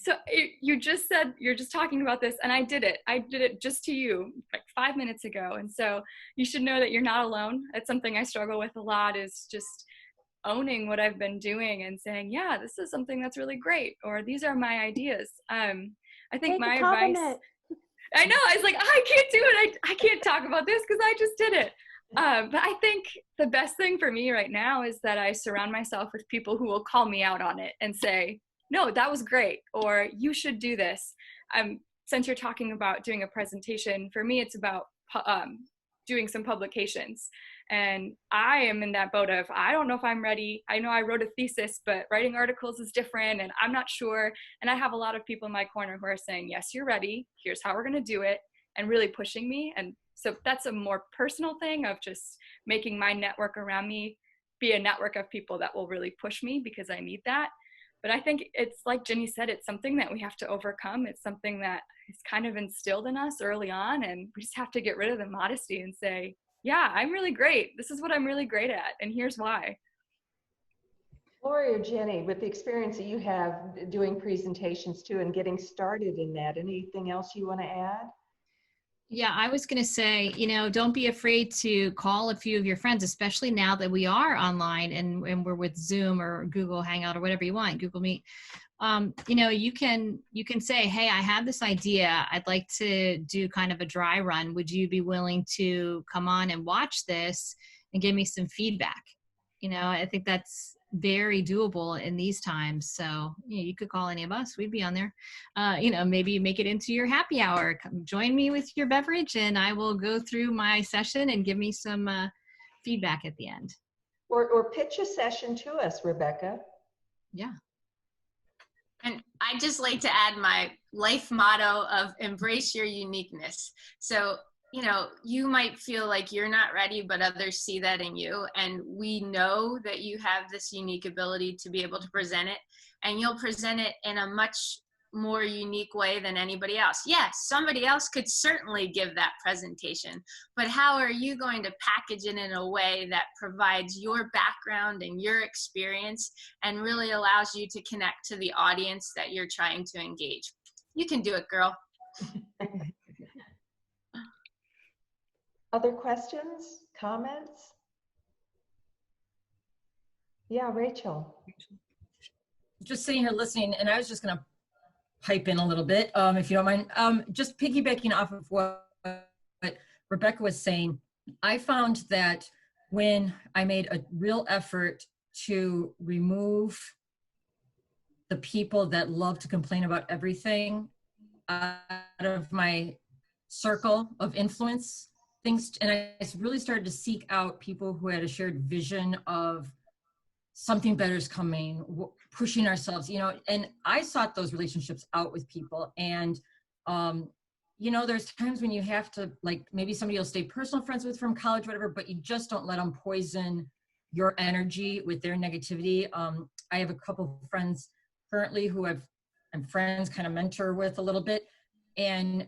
So you just said, you're just talking about this, and I did it. I did it just to you like 5 minutes ago. And so you should know that you're not alone. It's something I struggle with a lot, is just owning what I've been doing and saying, yeah, this is something that's really great, or these are my ideas. I think my advice, I know, I was like, I can't do it. I can't talk about this because I just did it. But I think the best thing for me right now is that I surround myself with people who will call me out on it and say, no, that was great, or you should do this. Since you're talking about doing a presentation, for me, it's about doing some publications. And I am in that boat of, I don't know if I'm ready. I know I wrote a thesis, but writing articles is different and I'm not sure. And I have a lot of people in my corner who are saying, yes, you're ready. Here's how we're going to do it, and really pushing me. And so that's a more personal thing of just making my network around me be a network of people that will really push me, because I need that. But I think it's like Jenny said, it's something that we have to overcome. It's something that is kind of instilled in us early on, and we just have to get rid of the modesty and say, yeah, I'm really great. This is what I'm really great at, and here's why. Lori or Jenny, with the experience that you have doing presentations too and getting started in that, anything else you want to add? Yeah, I was going to say, you know, don't be afraid to call a few of your friends, especially now that we are online and we're with Zoom or Google Hangout or whatever you want, Google Meet. You know, you can say, hey, I have this idea. I'd like to do kind of a dry run. Would you be willing to come on and watch this and give me some feedback? You know, I think that's very doable in these times. So you know, you could call any of us, we'd be on there. You know, maybe make it into your happy hour. Come join me with your beverage and I will go through my session and give me some feedback at the end. Or pitch a session to us, Rebecca. Yeah. And I just like to add my life motto of embrace your uniqueness. So, you know, you might feel like you're not ready, but others see that in you. And we know that you have this unique ability to be able to present it, and you'll present it in a much more unique way than anybody else. Yes, somebody else could certainly give that presentation, but how are you going to package it in a way that provides your background and your experience and really allows you to connect to the audience that you're trying to engage? You can do it, girl. Other questions, comments? Yeah, Rachel. Just sitting here listening, and I was just going to pipe in a little bit, if you don't mind. Just piggybacking off of what Rebecca was saying, I found that when I made a real effort to remove the people that love to complain about everything out of my circle of influence, and I really started to seek out people who had a shared vision of something better is coming, pushing ourselves, you know, and I sought those relationships out with people. And, you know, there's times when you have to, like, maybe somebody you'll stay personal friends with from college, whatever, but you just don't let them poison your energy with their negativity. I have a couple of friends currently who I'm friends, kind of mentor with a little bit, and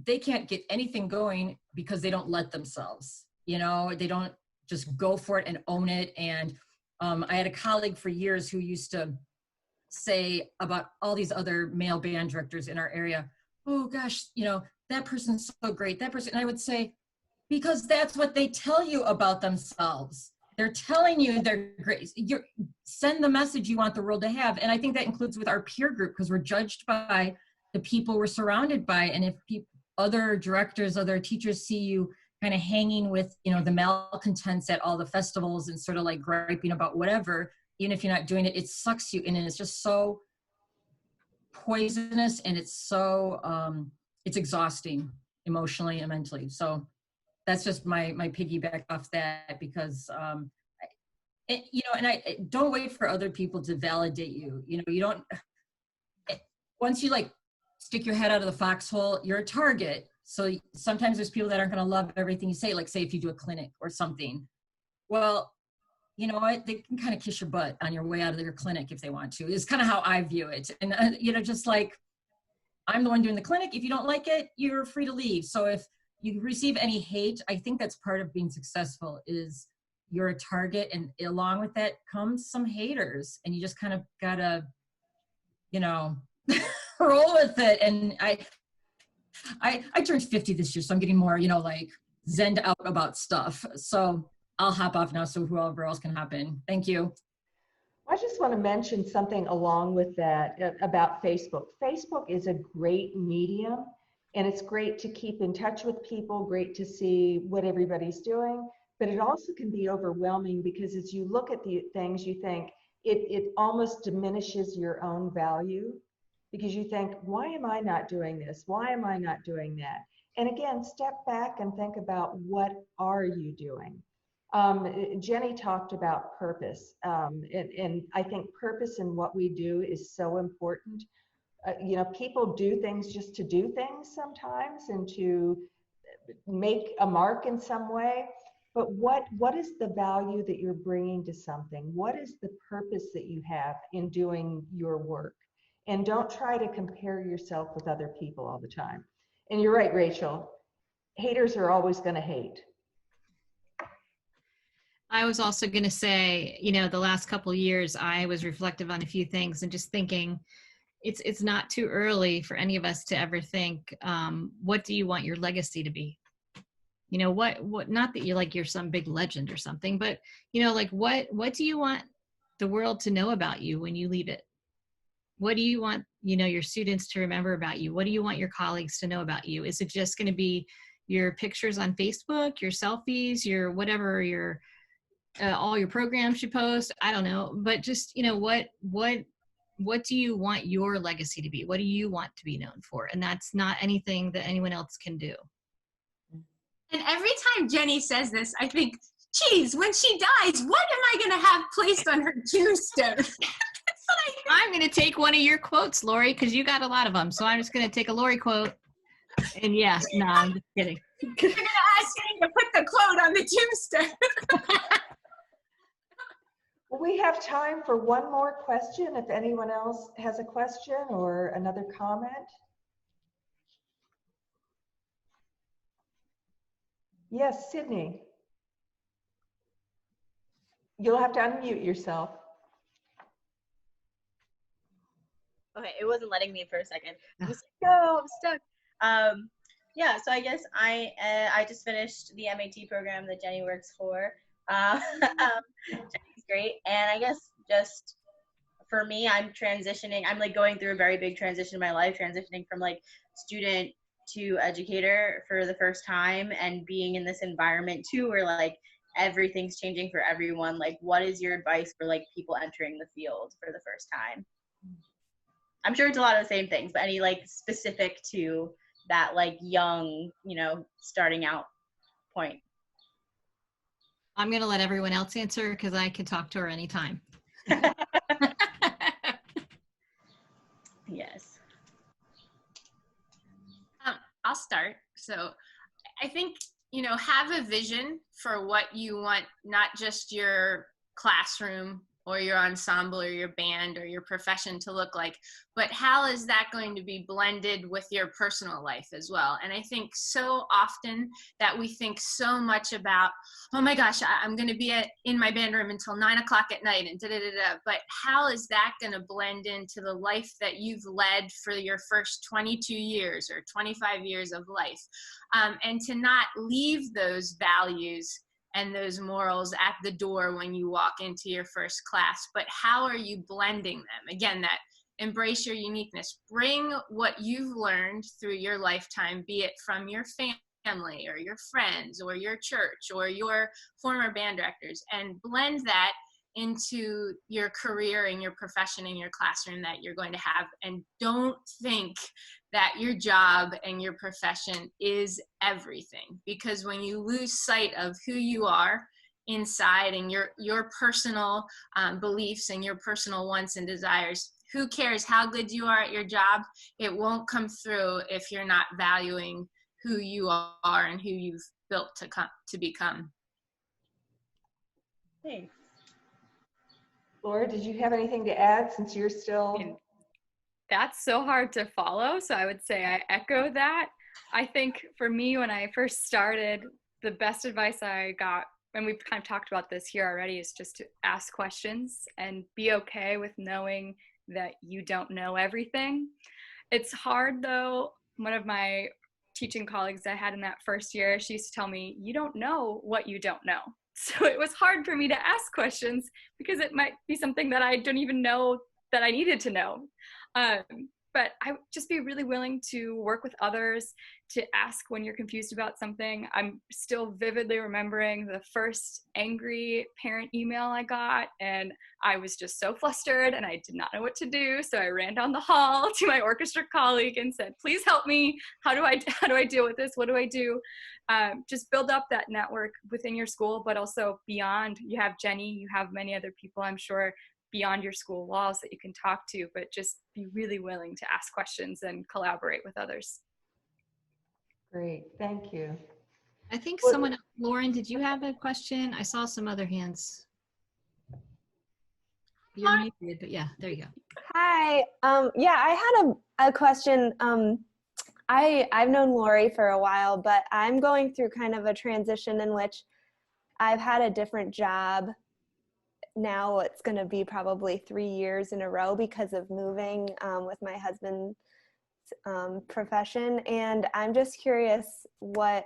they can't get anything going because they don't let themselves, you know, they don't just go for it and own it. And I had a colleague for years who used to say about all these other male band directors in our area, oh gosh, you know, that person's so great, that person. And I would say, because that's what they tell you about themselves. They're telling you they're great. Send the message you want the world to have. And I think that includes with our peer group, because we're judged by the people we're surrounded by. And if other directors, other teachers see you kind of hanging with, you know, the malcontents at all the festivals and sort of like griping about whatever, even if you're not doing it, it sucks you in, and it's just so poisonous, and it's so, it's exhausting emotionally and mentally. So that's just my piggyback off that, because, you know, and I don't wait for other people to validate you. You know, you don't, once you like stick your head out of the foxhole, you're a target. So sometimes there's people that aren't going to love everything you say, like say if you do a clinic or something. Well, you know what, they can kind of kiss your butt on your way out of your clinic if they want to, is kind of how I view it. And, you know, just like, I'm the one doing the clinic. If you don't like it, you're free to leave. So if you receive any hate, I think that's part of being successful, is you're a target, and along with that comes some haters, and you just kind of gotta, you know, roll with it. And I turned 50 this year, so I'm getting more, you know, like zened out about stuff. So I'll hop off now so whoever else can hop in. Thank you. I just want to mention something along with that about Facebook. Facebook is a great medium, and it's great to keep in touch with people, great to see what everybody's doing, but it also can be overwhelming, because as you look at the things, you think it almost diminishes your own value, because you think, why am I not doing this? Why am I not doing that? And again, step back and think about, what are you doing? Jenny talked about purpose, and I think purpose in what we do is so important. You know, people do things just to do things sometimes, and to make a mark in some way. But what is the value that you're bringing to something? What is the purpose that you have in doing your work? And don't try to compare yourself with other people all the time. And you're right, Rachel, haters are always going to hate. I was also going to say, you know, the last couple of years, I was reflective on a few things and just thinking, it's not too early for any of us to ever think, what do you want your legacy to be? You know, what, not that you're some big legend or something, but, you know, like what do you want the world to know about you when you leave it? What do you want, you know, your students to remember about you? What do you want your colleagues to know about you? Is it just going to be your pictures on Facebook, your selfies, your whatever, your all your programs you post? I don't know, but just, you know, what do you want your legacy to be? What do you want to be known for? And that's not anything that anyone else can do. And every time Jenny says this, I think, geez, when she dies, what am I going to have placed on her tombstone? That's what I think. I'm going to take one of your quotes, Lori, because you got a lot of them. So I'm just going to take a Lori quote. And yeah, no, I'm just kidding. You're going to ask me to put the quote on the tombstone. We have time for one more question, if anyone else has a question or another comment. Yes, Sydney. You'll have to unmute yourself. Okay, it wasn't letting me for a second. I was like, no, I'm stuck. Yeah, so I guess I just finished the MAT program that Jenny works for. Jenny's great, and I guess just for me, I'm transitioning. I'm like going through a very big transition in my life, transitioning from like student to educator for the first time, and being in this environment too, where like everything's changing for everyone. Like, what is your advice for like people entering the field for the first time? I'm sure it's a lot of the same things, but any like specific to that like young, you know, starting out point. I'm going to let everyone else answer because I can talk to her anytime. Yes. I'll start. So I think, you know, have a vision for what you want, not just your classroom or your ensemble or your band or your profession to look like, but how is that going to be blended with your personal life as well? And I think so often that we think so much about, oh my gosh, I'm going to be in my band room until 9 o'clock at night and da-da-da-da. But how is that going to blend into the life that you've led for your first 22 years or 25 years of life? And to not leave those values and those morals at the door when you walk into your first class, but how are you blending them? Again, that embrace your uniqueness. Bring what you've learned through your lifetime, be it from your family or your friends or your church or your former band directors, and blend that into your career and your profession in your classroom that you're going to have. And don't think that your job and your profession is everything, because when you lose sight of who you are inside and your personal beliefs and your personal wants and desires, who cares how good you are at your job? It won't come through if you're not valuing who you are and who you've built to become. Thanks. Laura, did you have anything to add since you're still? That's so hard to follow. So I would say I echo that. I think for me, when I first started, the best advice I got, and we've kind of talked about this here already, is just to ask questions and be okay with knowing that you don't know everything. It's hard though. One of my teaching colleagues I had in that first year, she used to tell me, you don't know what you don't know. So it was hard for me to ask questions because it might be something that I don't even know that I needed to know. But I would just be really willing to work with others, to ask when you're confused about something. I'm still vividly remembering the first angry parent email I got, and I was just so flustered and I did not know what to do. So I ran down the hall to my orchestra colleague and said, please help me. How do I deal with this? What do I do? Just build up that network within your school, but also beyond. You have Jenny, you have many other people, I'm sure, beyond your school walls that you can talk to, but just be really willing to ask questions and collaborate with others. Great, thank you. I think someone, Lauren, did you have a question? I saw some other hands. You're muted, but yeah, there you go. Hi. Yeah, I had a question. I've known Lori for a while, but I'm going through kind of a transition in which I've had a different job. Now it's going to be probably 3 years in a row because of moving with my husband's profession. And I'm just curious what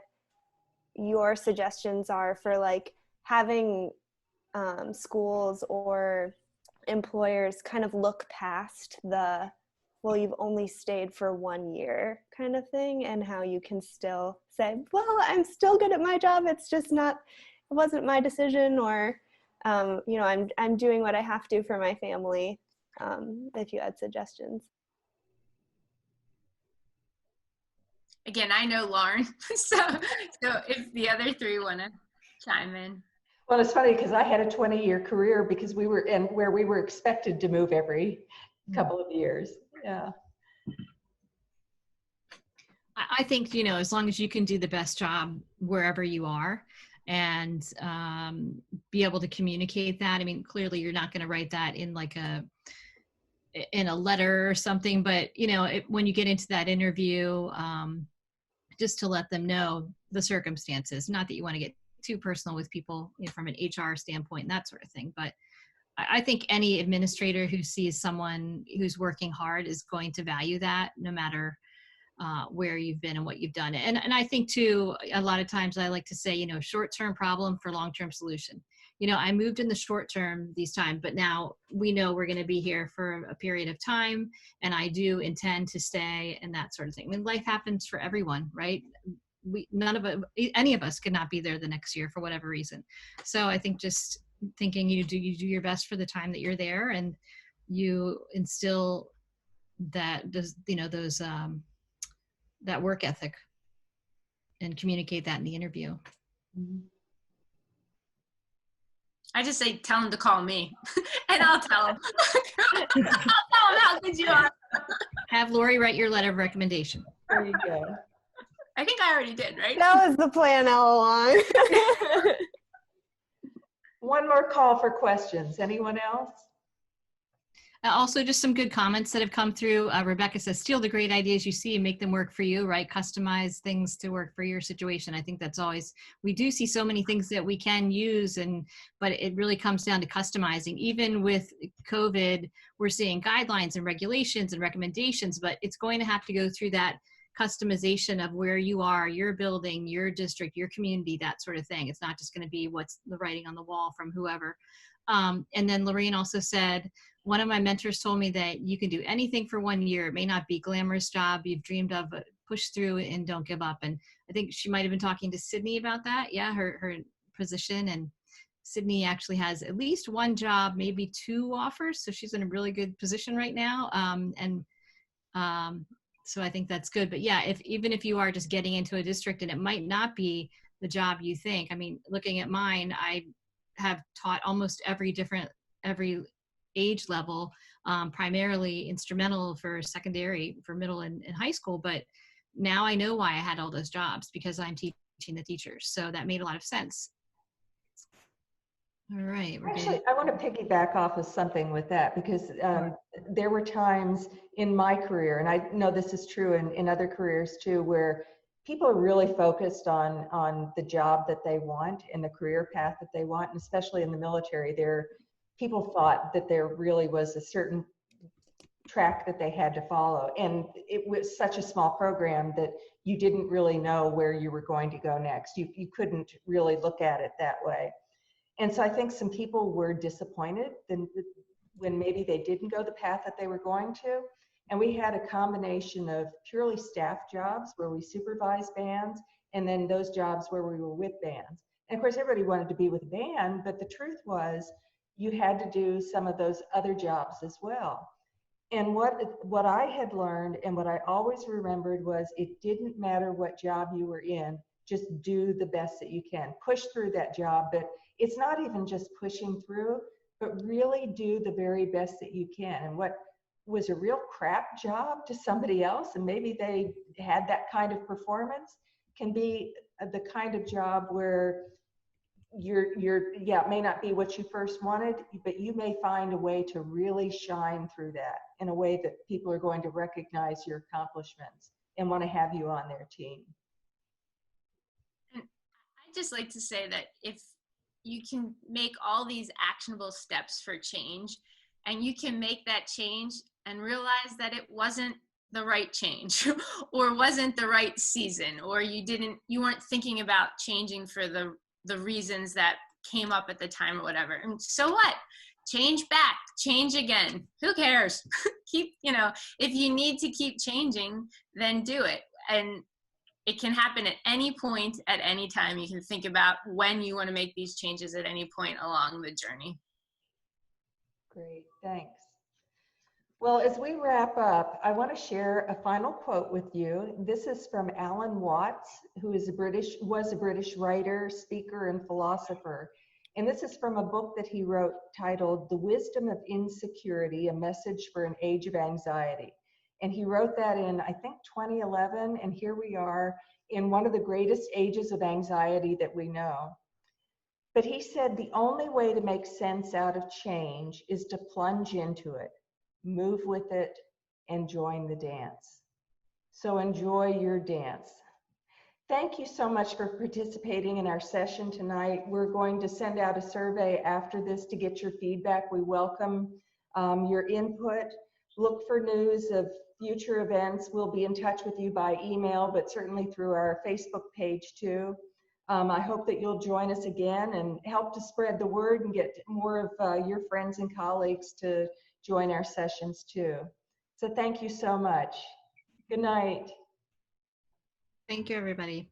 your suggestions are for like having schools or employers kind of look past the, well, you've only stayed for 1 year kind of thing, and how you can still say, well, I'm still good at my job. It's just not, it wasn't my decision, or you know, I'm doing what I have to for my family, if you had suggestions. Again, I know Lauren, so if the other three want to chime in. Well, it's funny because I had a 20-year career because we were in where we were expected to move every couple of years. Yeah. I think, you know, as long as you can do the best job wherever you are, and be able to communicate that. I mean, clearly you're not going to write that in like in a letter or something, but you know, when you get into that interview, just to let them know the circumstances, not that you want to get too personal with people, you know, from an HR standpoint and that sort of thing. But I think any administrator who sees someone who's working hard is going to value that, no matter where you've been and what you've done. And I think too, a lot of times I like to say, you know, short-term problem for long-term solution. You know, I moved in the short term these times, but now we know we're going to be here for a period of time, and I do intend to stay and that sort of thing. I mean, life happens for everyone, right? Any of us could not be there the next year for whatever reason. So I think just thinking you do your best for the time that you're there, and you instill that, you know, those that work ethic and communicate that in the interview. I just say, tell him to call me and I'll tell him. I'll tell him how good you are. Have Lori write your letter of recommendation. There you go. I think I already did, right? That was the plan all along. One more call for questions. Anyone else? Also, just some good comments that have come through. Rebecca says, steal the great ideas you see and make them work for you, right? Customize things to work for your situation. I think that's always, we do see so many things that we can use, but it really comes down to customizing. Even with COVID, we're seeing guidelines and regulations and recommendations, but it's going to have to go through that customization of where you are, your building, your district, your community, that sort of thing. It's not just going to be what's the writing on the wall from whoever. And then Lorraine also said, one of my mentors told me that you can do anything for 1 year. It may not be a glamorous job you've dreamed of, push through and don't give up. And I think she might have been talking to Sydney about that. Yeah, her position. And Sydney actually has at least one job, maybe 2 offers. So she's in a really good position right now. So I think that's good. But yeah, even if you are just getting into a district and it might not be the job you think, I mean, looking at mine, I have taught almost every age level, primarily instrumental for secondary, for middle and high school. But now I know why I had all those jobs, because I'm teaching the teachers. So that made a lot of sense. All right. Actually, I want to piggyback off of something with that, because there were times in my career, and I know this is true in other careers too, where people are really focused on the job that they want and the career path that they want, and especially in the military, people thought that there really was a certain track that they had to follow, and it was such a small program that you didn't really know where you were going to go next. You couldn't really look at it that way. And so I think some people were disappointed when maybe they didn't go the path that they were going to. And we had a combination of purely staff jobs where we supervised bands, and then those jobs where we were with bands. And of course, everybody wanted to be with a band, but the truth was you had to do some of those other jobs as well. And what I had learned and what I always remembered was it didn't matter what job you were in, just do the best that you can. Push through that job, but it's not even just pushing through, but really do the very best that you can. And what was a real crap job to somebody else, and maybe they had that kind of performance, can be the kind of job where it may not be what you first wanted, but you may find a way to really shine through that in a way that people are going to recognize your accomplishments and want to have you on their team. And I'd just like to say that if you can make all these actionable steps for change, and you can make that change and realize that it wasn't the right change or wasn't the right season, or you weren't thinking about changing for the reasons that came up at the time or whatever. And so what? Change back, change again. Who cares? If you need to keep changing, then do it. And it can happen at any point, at any time. You can think about when you want to make these changes at any point along the journey. Great, thanks. Well, as we wrap up, I want to share a final quote with you. This is from Alan Watts, who was a British writer, speaker, and philosopher. And this is from a book that he wrote titled The Wisdom of Insecurity, A Message for an Age of Anxiety. And he wrote that in, I think, 2011, and here we are in one of the greatest ages of anxiety that we know. But he said the only way to make sense out of change is to plunge into it, move with it, and join the dance. So enjoy your dance. Thank you so much for participating in our session tonight. We're going to send out a survey after this to get your feedback. We welcome your input. Look for news of future events. We'll be in touch with you by email, but certainly through our Facebook page too. I hope that you'll join us again and help to spread the word and get more of your friends and colleagues to join our sessions too. So thank you so much. Good night. Thank you, everybody.